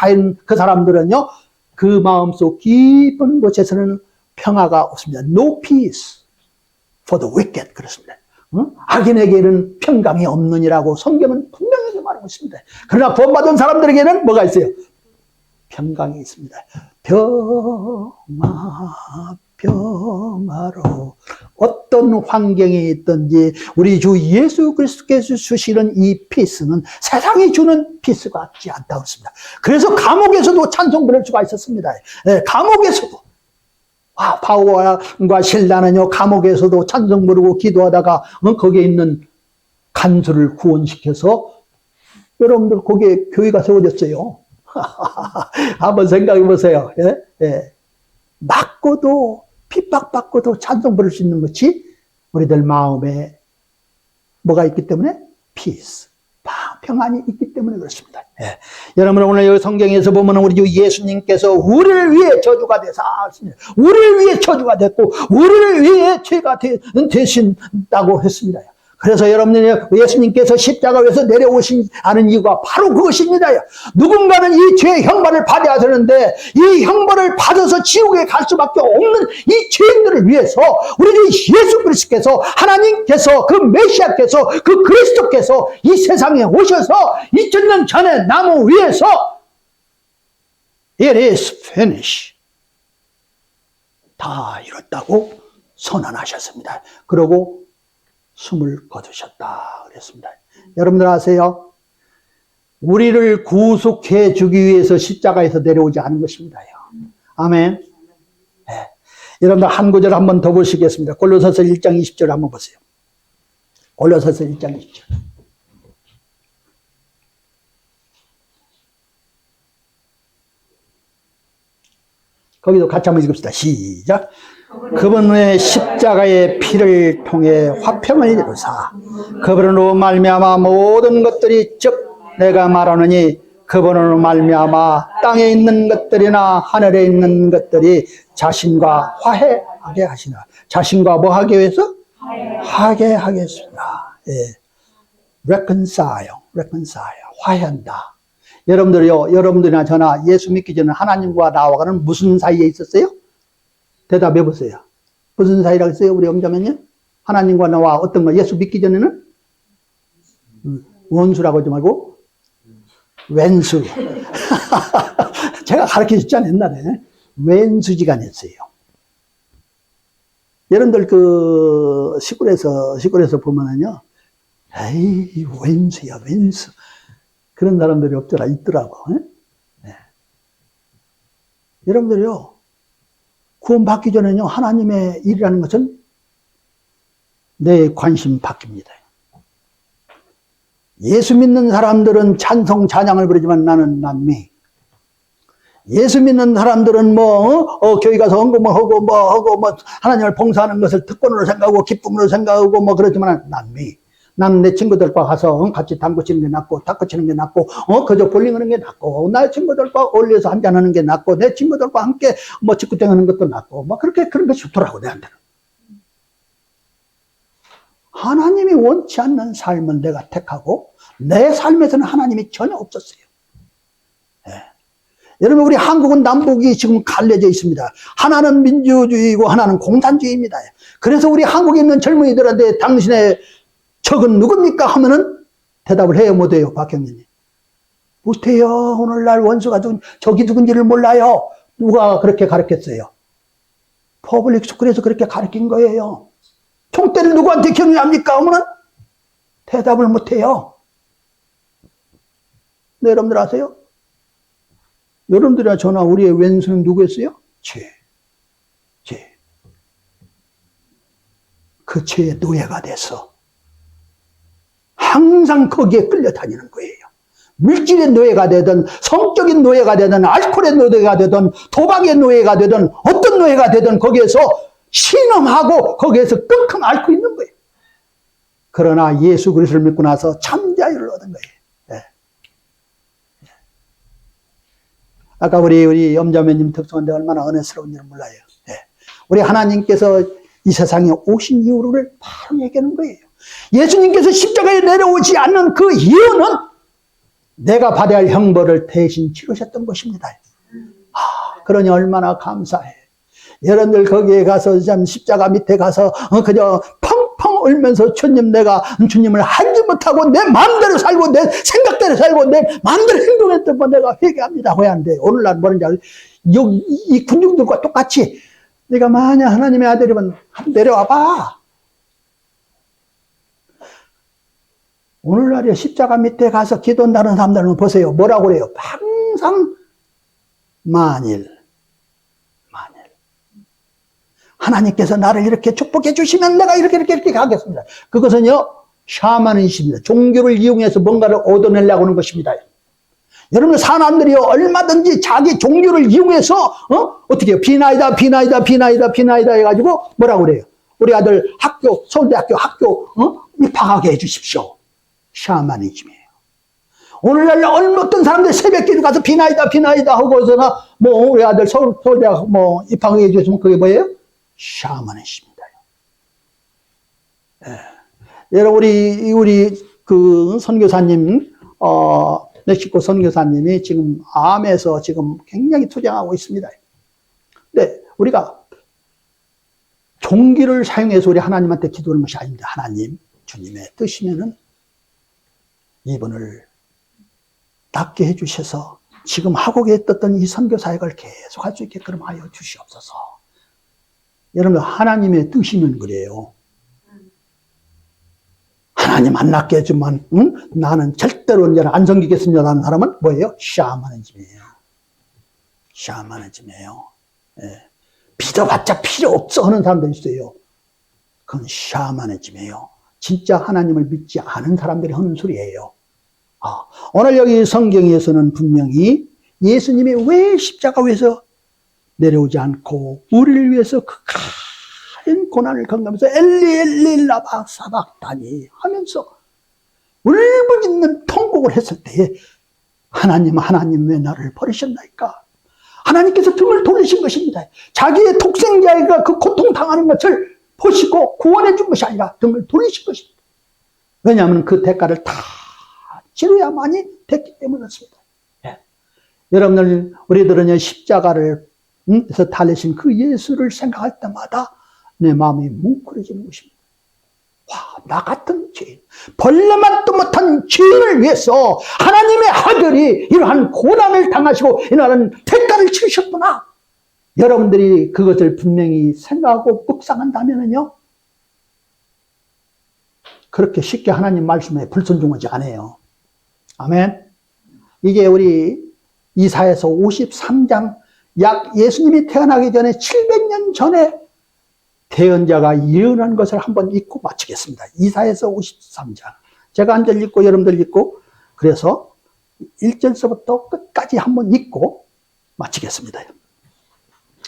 그 사람들은요, 그 마음속 깊은 곳에서는 평화가 없습니다. No peace for the wicked. 그렇습니다. 악인에게는 평강이 없느니라고 성경은 분명하게 말하고 있습니다. 그러나 구원받은 사람들에게는 뭐가 있어요? 평강이 있습니다. 평화로 어떤 환경에 있든지 우리 주 예수 그리스도께서 주시는 이 피스는 세상이 주는 피스 같지 않다고 했습니다. 그래서 감옥에서도 찬송 부를 수가 있었습니다. 감옥에서도 바울과 실라는요 감옥에서도 찬송 부르고 기도하다가 거기에 있는 간수를 구원시켜서 여러분들 거기에 교회가 세워졌어요. 한번 생각해 보세요. 맞고도 핍박받고도 찬송 부를 수 있는 것이 우리들 마음에 뭐가 있기 때문에? 피스, 평안이 있기 때문에 그렇습니다. 여러분 오늘 여기 성경에서 보면 우리 주 예수님께서 우리를 위해 저주가 되사 우리를 위해 저주가 됐고 우리를 위해 죄가 되신다고 했습니다. 그래서 여러분들이 예수님께서 십자가에서 내려오신 않은 이유가 바로 그것입니다. 누군가는 이 죄의 형벌을 받아야 되는데 이 형벌을 받아서 지옥에 갈 수밖에 없는 이 죄인들을 위해서 우리 예수 그리스도께서 하나님께서 그 메시아께서 그 그리스도께서 이 세상에 오셔서 2000년 전에 나무 위에서 It is finished. 다 이뤘다고 선언하셨습니다. 그리고 숨을 거두셨다 그랬습니다. 여러분들 아세요? 우리를 구속해 주기 위해서 십자가에서 내려오지 않은 것입니다. 아멘. 네. 여러분들 한 구절 한번 더 보시겠습니다. 골로새서 1장 20절 한번 보세요. 골로새서 1장 20절. 거기도 같이 한번 읽읍시다. 시작. 그분의 십자가의 피를 통해 화평을 이루사 그분으로 말미암아 모든 것들이 즉 내가 말하느니 그분으로 말미암아 땅에 있는 것들이나 하늘에 있는 것들이 자신과 화해하게 하시나. 자신과 뭐 하기 위해서? 화해하게 하겠습니다. 예. reconcile, 화해한다. 여러분들이요, 여러분들이나 저나 예수 믿기 전에 하나님과 나와가는 무슨 사이에 있었어요? 대답해 보세요. 무슨 사이라고 했어요, 우리 엄자매님? 하나님과 나와 어떤 거? 예수 믿기 전에는 원수라고 하지 말고 왼수. 제가 가르쳐 줬잖아요, 옛날에. 왼수지간이었어요. 여러분들 그 시골에서 보면은요, 에이, 왼수야, 왼수. 그런 사람들이 없더라, 있더라고. 네. 여러분들이요, 구원받기 전에는요, 하나님의 일이라는 것은 내 관심 바뀝니다. 예수 믿는 사람들은 찬송, 찬양을 부르지만 나는 남미. 예수 믿는 사람들은 교회 가서 헌금을 하고, 하나님을 봉사하는 것을 특권으로 생각하고, 기쁨으로 생각하고, 그러지만 남미. 나는 내 친구들과 가서 같이 당구 치는 게 낫고, 탁구 치는 게 낫고, 그저 볼링 하는 게 낫고, 나의 친구들과 어울려서 한잔하는 게 낫고, 내 친구들과 함께 직구땡 하는 것도 낫고, 그런 게 좋더라고, 내한테는. 하나님이 원치 않는 삶은 내가 택하고, 내 삶에서는 하나님이 전혀 없었어요. 예. 여러분, 우리 한국은 남북이 지금 갈려져 있습니다. 하나는 민주주의고, 하나는 공산주의입니다. 그래서 우리 한국에 있는 젊은이들한테 당신의 적은 누굽니까? 하면은 대답을 해요, 못해요, 박형진이? 못해요. 오늘날 원수가 적이 누군지를 몰라요. 누가 그렇게 가르쳤어요? 퍼블릭 스쿨에서 그렇게 가르친 거예요. 총대를 누구한테 겨누합니까? 하면은 대답을 못해요. 네, 여러분들 아세요? 여러분들이나 저나 우리의 왼수는 누구였어요? 죄. 그 죄의 노예가 돼서 항상 거기에 끌려다니는 거예요. 물질의 노예가 되든, 성적인 노예가 되든, 알코올의 노예가 되든, 도박의 노예가 되든, 어떤 노예가 되든 거기에서 신음하고 거기에서 끙끙 앓고 있는 거예요. 그러나 예수 그리스도를 믿고 나서 참 자유를 얻은 거예요. 네. 아까 우리 엄자매님 특성인데 얼마나 은혜스러운지 몰라요. 네. 우리 하나님께서 이 세상에 오신 이유를 바로 얘기하는 거예요. 예수님께서 십자가에 내려오지 않는 그 이유는 내가 받아야 할 형벌을 대신 치르셨던 것입니다. 그러니 얼마나 감사해. 여러분들 거기에 가서 십자가 밑에 가서 그저 펑펑 울면서 내가 주님을 알지 못하고 내 마음대로 살고 내 생각대로 살고 내 마음대로 행동했던 거 내가 회개합니다. 왜 안 돼? 오늘날 뭐는지 알아요? 이 군중들과 똑같이 내가 만약 하나님의 아들이면 한번 내려와 봐. 오늘날에 십자가 밑에 가서 기도한다는 사람들은 보세요. 뭐라고 그래요? 항상 만일 하나님께서 나를 이렇게 축복해 주시면 내가 이렇게 하겠습니다. 그것은요, 샤머니즘입니다. 종교를 이용해서 뭔가를 얻어내려고 하는 것입니다. 여러분, 사람들이요, 얼마든지 자기 종교를 이용해서 어떻게 해요? 비나이다 해가지고 뭐라고 그래요? 우리 아들 서울대학교 학교 입학하게 해주십시오. 샤머니즘이에요. 오늘날 어떤 사람들 새벽기도 가서 비나이다 하고서나 우리 아들 서울대학 입학하게 해주시면 그게 뭐예요? 샤머니즘입니다. 예. 여러분, 우리 그 선교사님, 멕시코 선교사님이 지금 암에서 지금 굉장히 투쟁하고 있습니다. 근데 우리가 종기를 사용해서 우리 하나님한테 기도하는 것이 아닙니다. 하나님, 주님의 뜻이면은 이분을 낫게 해주셔서 지금 하고 계셨던 이 선교 사역을 계속 할 수 있게끔 하여 주시옵소서. 여러분, 하나님의 뜻이면 그래요. 하나님 안 낫게 해주면 나는 절대로 이제 안 섬기겠습니다 하는 사람은 뭐예요? 샤머니즘이에요. 예. 믿어봤자 필요 없어 하는 사람도 있어요. 그건 샤머니즘이에요. 진짜 하나님을 믿지 않은 사람들이 하는 소리예요. 오늘 여기 성경에서는 분명히 예수님이 왜 십자가 위에서 내려오지 않고 우리를 위해서 그 큰 고난을 겪으면서 엘리 라마 사박다니 하면서 울부짖는 통곡을 했을 때에 하나님 왜 나를 버리셨나이까? 하나님께서 등을 돌리신 것입니다. 자기의 독생자가 그 고통당하는 것을 보시고 구원해 준 것이 아니라 등을 돌리신 것입니다. 왜냐하면 그 대가를 다 치러야만이 됐기 때문에 그렇습니다. 예. 여러분들, 우리들은 십자가를 에서 달리신 그 예수를 생각할 때마다 내 마음이 뭉클해지는 것입니다. 와, 나 같은 죄인, 벌레만도 못한 죄인을 위해서 하나님의 아들이 이러한 고난을 당하시고 이러한 대가를 치르셨구나. 여러분들이 그것을 분명히 생각하고 묵상한다면요, 그렇게 쉽게 하나님 말씀에 불순종하지 않아요. 아멘. 이게 우리 이사야서 53장, 약 예수님이 태어나기 전에 700년 전에 대언자가 예언한 것을 한번 읽고 마치겠습니다. 이사야서 53장. 제가 한 절 읽고 여러분들 읽고, 그래서 1절서부터 끝까지 한번 읽고 마치겠습니다.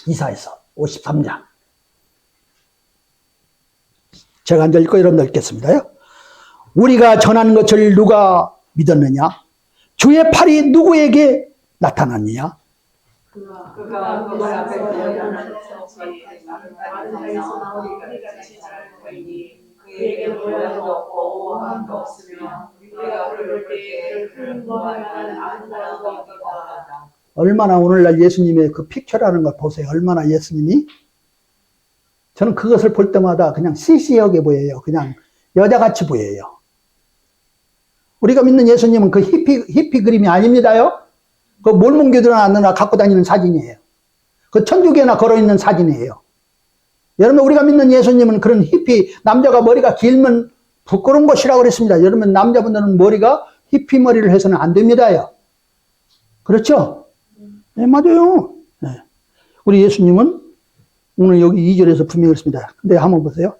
이사야서 53장. 제가 한 절 읽고 여러분들 읽겠습니다. 우리가 전한 것을 누가 믿었느냐? 주의 팔이 누구에게 나타났느냐? 그가 그걸 앞에 그에게 모양도 없고 오함도 없으며 우리가 부를 때에 큰 모양은 아무 사람도 없다. 얼마나 오늘날 예수님의 그 픽처라는 걸 보세요. 얼마나 예수님이, 저는 그것을 볼 때마다 그냥 시시하게 보여요. 그냥 여자같이 보여요. 우리가 믿는 예수님은 그 히피 그림이 아닙니다요. 그 몰몬교들은 안느나 갖고 다니는 사진이에요. 그 천주교나 걸어있는 사진이에요. 여러분, 우리가 믿는 예수님은 그런 히피, 남자가 머리가 길면 부끄러운 것이라고 그랬습니다. 여러분, 남자분들은 머리가 히피 머리를 해서는 안 됩니다요. 그렇죠? 네, 맞아요. 네. 우리 예수님은 오늘 여기 2절에서 분명히 그렇습니다. 근데 한번 보세요.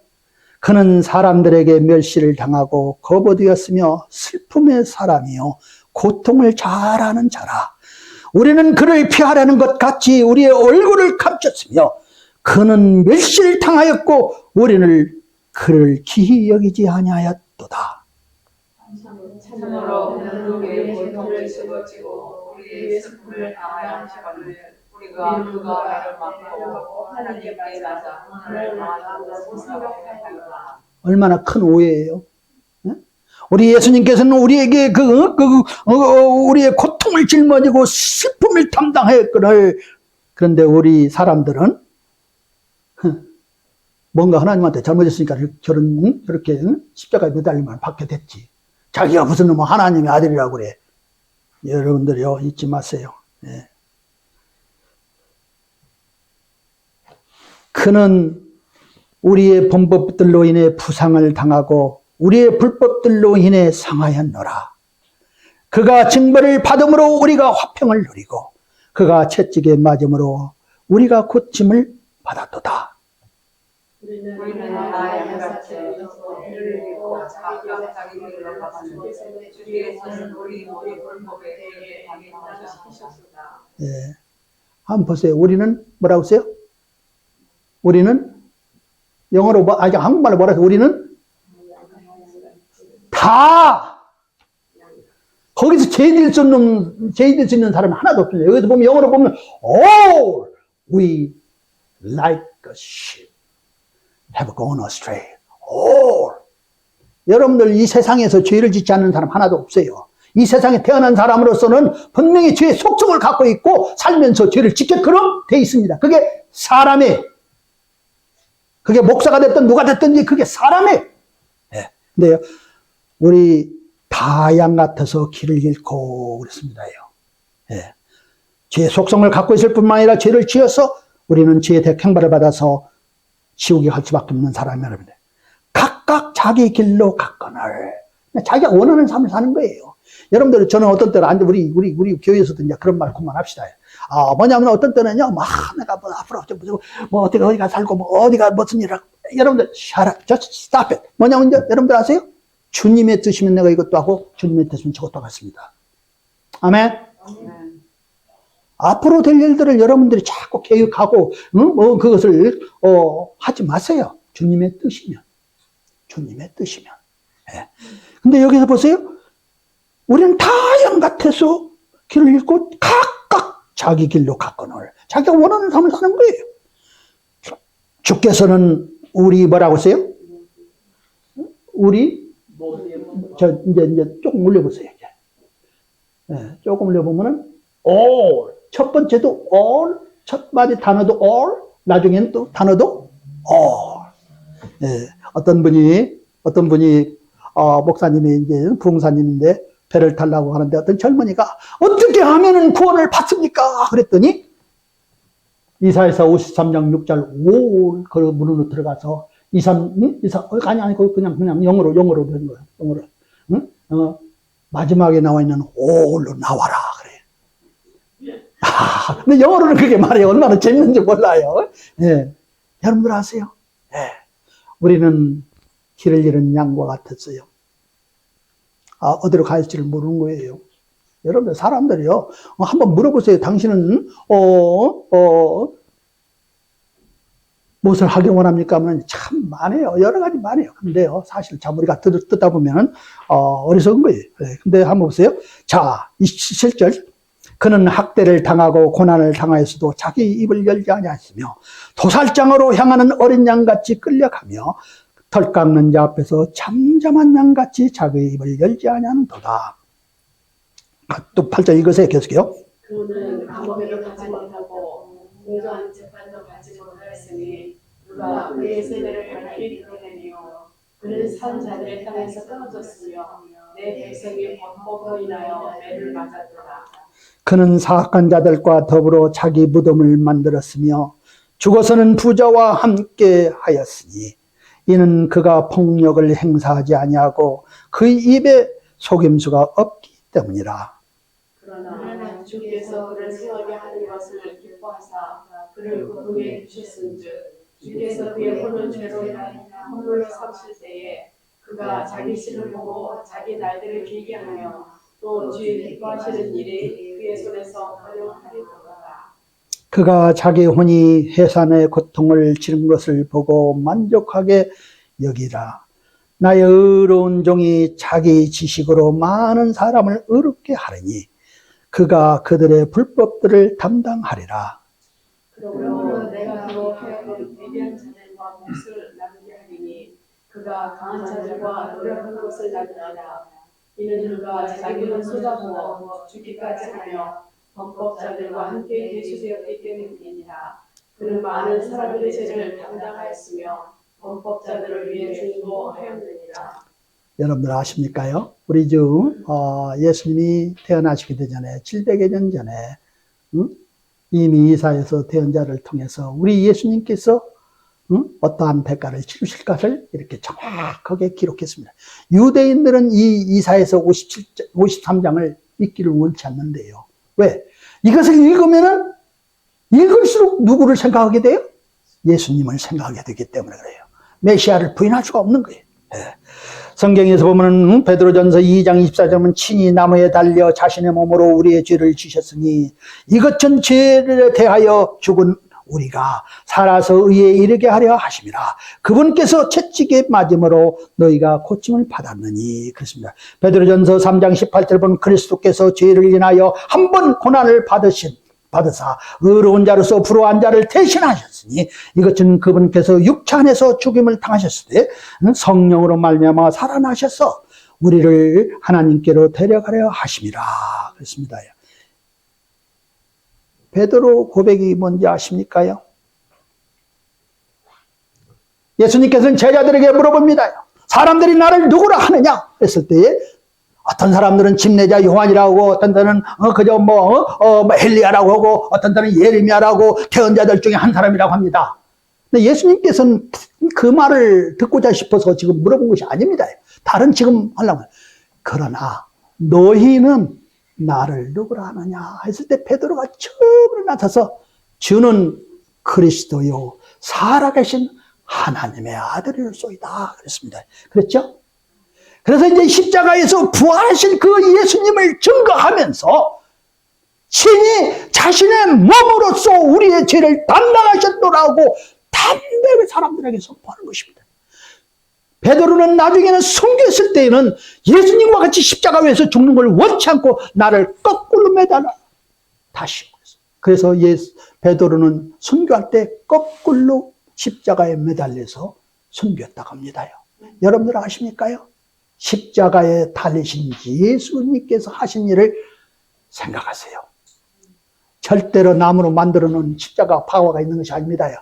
그는 사람들에게 멸시를 당하고 거부되었으며 슬픔의 사람이요 고통을 잘 아는 자라. 우리는 그를 피하려는 것 같이 우리의 얼굴을 감췄으며 그는 멸시를 당하였고 우리는 그를 기히 여기지 아니하였도다. 참으로 그는 우리의 고통을 짊어지고 우리의 슬픔을 당하였거늘 우리가 그가 애를 맡고 하나님께 나자 하나님을 만나고 생각하였다. 얼마나 큰 오해예요. 우리 예수님께서는 우리에게 우리의 고통을 짊어지고 슬픔을 담당했거늘, 그런데 우리 사람들은 뭔가 하나님한테 잘못했으니까 저렇게 십자가에 매달리면 받게 됐지. 자기가 무슨 하나님의 아들이라고 그래. 여러분들이요, 잊지 마세요. 예. 그는 우리의 범법들로 인해 부상을 당하고 우리의 불법들로 인해 상하였노라. 그가 징벌을 받음으로 우리가 화평을 누리고 그가 채찍에 맞음으로 우리가 고침을 받았도다. 우리는 나의 같이 이를 믿고 각각 자기 길로 가시는 주께서는 우리 모두 불법에 대해 당했다. 예. 한번 보세요. 우리는 뭐라고 써요? 우리는 영어로 한국말로 뭐라고 해요? 우리는 다, 거기서 죄질 수 있는 사람이 하나도 없습니다. 여기서 보면, 영어로 보면 all we like a sheep have gone astray. all. 여러분들 이 세상에서 죄를 짓지 않는 사람 하나도 없어요. 이 세상에 태어난 사람으로서는 분명히 죄의 속성을 갖고 있고 살면서 죄를 짓게끔 돼 있습니다. 그게 사람의, 그게 목사가 됐든 누가 됐든지 그게 사람의. 네. 근데요, 우리 다 양 같아서 길을 잃고 그랬습니다요. 예. 죄의 속성을 갖고 있을 뿐만 아니라 죄를 지어서 우리는 죄의 대행벌을 받아서 지옥에 갈 수밖에 없는 사람이 여러분들. 각각 자기 길로 갔거늘 자기가 원하는 삶을 사는 거예요. 여러분들, 저는 어떤 때는 우리 교회에서도 이제 그런 말 그만합시다. 뭐냐면 어떤 때는요, 내가 앞으로 어디가 살고 어디가 무슨 일을, 여러분들 shut up, just stop it. 뭐냐면 여러분들 아세요? 주님의 뜻이면 내가 이것도 하고 주님의 뜻이면 저것도 하겠습니다. 아멘. 앞으로 될 일들을 여러분들이 자꾸 계획하고 그것을 하지 마세요. 주님의 뜻이면. 예. 근데 여기서 보세요. 우리는 다 양 같아서 길을 잃고 각각 자기 길로 갔거늘 자기가 원하는 삶을 사는 거예요. 주께서는 우리 뭐라고 했어요? 우리 이제 조금 올려보세요. 네, 조금 올려보면은 all 첫 번째도 all 첫 마디 단어도 all 나중에는 또 단어도 all. 네, 어떤 분이 목사님이 이제 부흥사님인데 배를 타려고 하는데 어떤 젊은이가 어떻게 하면은 구원을 받습니까? 그랬더니 이사야서 53장 6절 5 그 문으로 들어가서 아니 그냥 영어로 된 거예요. 영어로. 응? 마지막에 나와 있는 5로 나와라 그래요. 근데 영어로는 그렇게 말해요. 얼마나 재밌는지 몰라요. 예. 여러분들 아세요? 예. 우리는 길을 잃은 양과 같았어요. 어디로 갈지를 모르는 거예요. 여러분들 사람들이요. 한번 물어보세요. 당신은 무엇을 하길 원합니까? 하면 참 많아요. 여러 가지 많아요. 근데요, 사실 참 우리가 듣다 보면 어리석은 거예요. 근데 한번 보세요. 자, 27절. 그는 학대를 당하고 고난을 당하였어도 자기 입을 열지 아니하시며 도살장으로 향하는 어린 양같이 끌려가며 털 깎는 자 앞에서 잠잠한 양같이 자기 입을 열지 아니하는도다. 또 8절 읽으세요. 계속해요. 그는 감옥에도 가지 못하고 공정한 재판도 받지 못하였으니 누가 그의 세대를 밝히 드러내며 그는 산 자들의 땅에서 끊어졌으며 내 백성이 범법으로 인하여 매를 맞았더라. 그는 사악한 자들과 더불어 자기 무덤을 만들었으며 죽어서는 부자와 함께 하였으니 이는 그가 폭력을 행사하지 아니하고 그의 입에 속임수가 없기 때문이라. 그러나 주께서 그를 세하게 하는 것을 기뻐하사 그를 고통에 주셨은즉 주께서 그의 혼을 죄로 허물로 삼실 때에 그가 자기 신을 보고 자기 날들을 길게 하며 또 주의 기뻐하시는 일이 그의 손에서 번영하리로다. 그가 자기 혼이 해산의 고통을 치른 것을 보고 만족하게 여기라. 나의 의로운 종이 자기 지식으로 많은 사람을 의롭게 하리니 그가 그들의 불법들을 담당하리라. 그러므로 내가 그로 하여금 위대한 자들과 몫을 나누게 하리니 그가 강한 자들과 노력한 것을 나누리라. 이는 그가 자기는 쏟아부어 죽기까지 하며 범법자들과 함께 예수되었기 때문이니라. 그는 많은 사람들의 죄를 담당하였으며 범법자들을 위해 중보하였느니라. 여러분들 아십니까요? 우리 주 예수님이 태어나시기 전에 700여 년 전에 이미 이사야서 대언자를 통해서 우리 예수님께서 어떠한 대가를 치르실 것을 이렇게 정확하게 기록했습니다. 유대인들은 이 이사야서 53장을 읽기를 원치 않는데요. 왜? 이것을 읽으면은 읽을수록 누구를 생각하게 돼요? 예수님을 생각하게 되기 때문에 그래요. 메시아를 부인할 수가 없는 거예요. 네. 성경에서 보면 베드로전서 2장 24절은 친히 나무에 달려 자신의 몸으로 우리의 죄를 지셨으니 이것 전 죄를 대하여 죽은 우리가 살아서 의에 이르게 하려 하심이라. 그분께서 채찍에 맞음으로 너희가 고침을 받았느니 그렇습니다. 베드로전서 3장 18절 보면 그리스도께서 죄를 인하여 한 번 고난을 받으사 의로운 자로서 불의한 자를 대신하셨으니 이것은 그분께서 육체 안에서 죽임을 당하셨을 때 성령으로 말미암아 살아나셔서 우리를 하나님께로 데려가려 하심이라. 그렇습니다. 베드로 고백이 뭔지 아십니까요? 예수님께서는 제자들에게 물어봅니다. 사람들이 나를 누구라 하느냐 했을 때에 어떤 사람들은 침례자 요한이라고, 어떤 데는 그저 엘리야라고 하고, 어떤 데는 예레미야라고, 태언자들 중에 한 사람이라고 합니다. 근데 예수님께서는 그 말을 듣고자 싶어서 지금 물어본 것이 아닙니다. 다른 지금 하려면. 그러나 너희는 나를 누구라 하느냐 했을 때 베드로가 처음으로 나서서 주는 그리스도요 살아계신 하나님의 아들이로소이다 그랬습니다. 그랬죠? 그래서 이제 십자가에서 부활하신 그 예수님을 증거하면서 친히 자신의 몸으로써 우리의 죄를 담당하셨더라고 담대하게 사람들에게 선포하는 것입니다. 베드로는 나중에는 순교했을 때에는 예수님과 같이 십자가 위에서 죽는 걸 원치 않고 나를 거꾸로 매달아 다시. 그래서 베드로는 순교할 때 거꾸로 십자가에 매달려서 순교했다고 합니다요. 여러분들 아십니까요? 십자가에 달리신 예수님께서 하신 일을 생각하세요. 절대로 나무로 만들어 놓은 십자가 파워가 있는 것이 아닙니다요.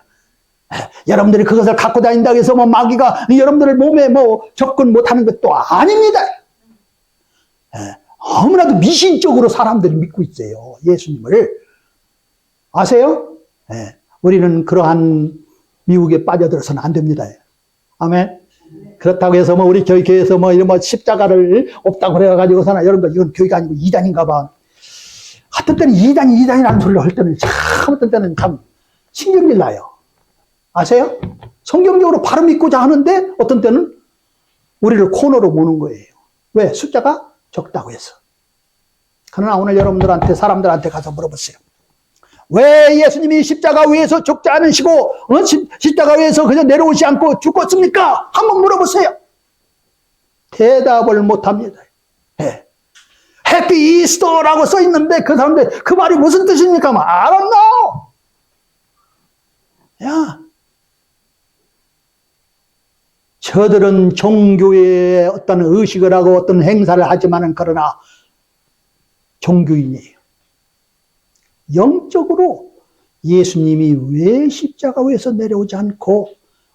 여러분들이 그것을 갖고 다닌다고 해서 뭐 마귀가 여러분들의 몸에 뭐 접근 못하는 것도 아닙니다. 너무나도 미신적으로 사람들이 믿고 있어요. 예수님을. 아세요? 우리는 그러한 미국에 빠져들어서는 안 됩니다. 아멘. 그렇다고 해서 뭐 우리 교회에서 뭐 이런 뭐 십자가를 없다고 그래가지고서나 여러분들 이건 교회가 아니고 이단인가 봐. 어떤 때는 이단이라는 소리를 할 때는 참 어떤 때는 참 신경질 나요. 아세요? 성경적으로 바로 믿고자 하는데 어떤 때는 우리를 코너로 모는 거예요. 왜? 숫자가 적다고 해서. 그러나 오늘 여러분들한테 사람들한테 가서 물어보세요. 왜 예수님이 십자가 위에서 죽지 않으시고 십자가 위에서 그냥 내려오지 않고 죽었습니까? 한번 물어보세요. 대답을 못합니다. 해피 이스터라고 써 있는데 그 사람들 그 말이 무슨 뜻입니까? I don't know. 야, 저들은 종교의 어떤 의식을 하고 어떤 행사를 하지만은 그러나 종교인이에요. 영적으로 예수님이 왜 십자가 위에서 내려오지 않고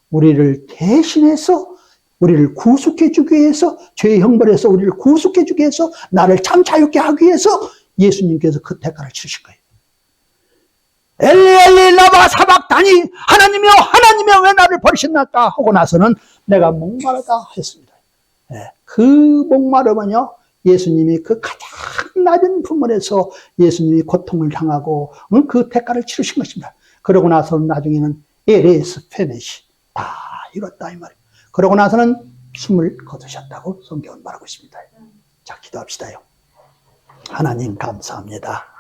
우리를 대신해서 우리를 구속해 주기 위해서 죄의 형벌에서 우리를 구속해 주기 위해서 나를 참 자유케 하기 위해서 예수님께서 그 대가를 치르신 거예요. 엘리 엘리 라마 사박다니 하나님이여 왜 나를 버리셨나까 하고 나서는 내가 목마르다 했습니다. 그 목마름은요 예수님이 그 가장 낮은 부문에서 예수님이 고통을 당하고 그 대가를 치르신 것입니다. 그러고 나서는 나중에는 에레스 페넷이 다 이뤘다 이 말이에요. 그러고 나서는 숨을 거두셨다고 성경은 말하고 있습니다. 자, 기도합시다요. 하나님 감사합니다.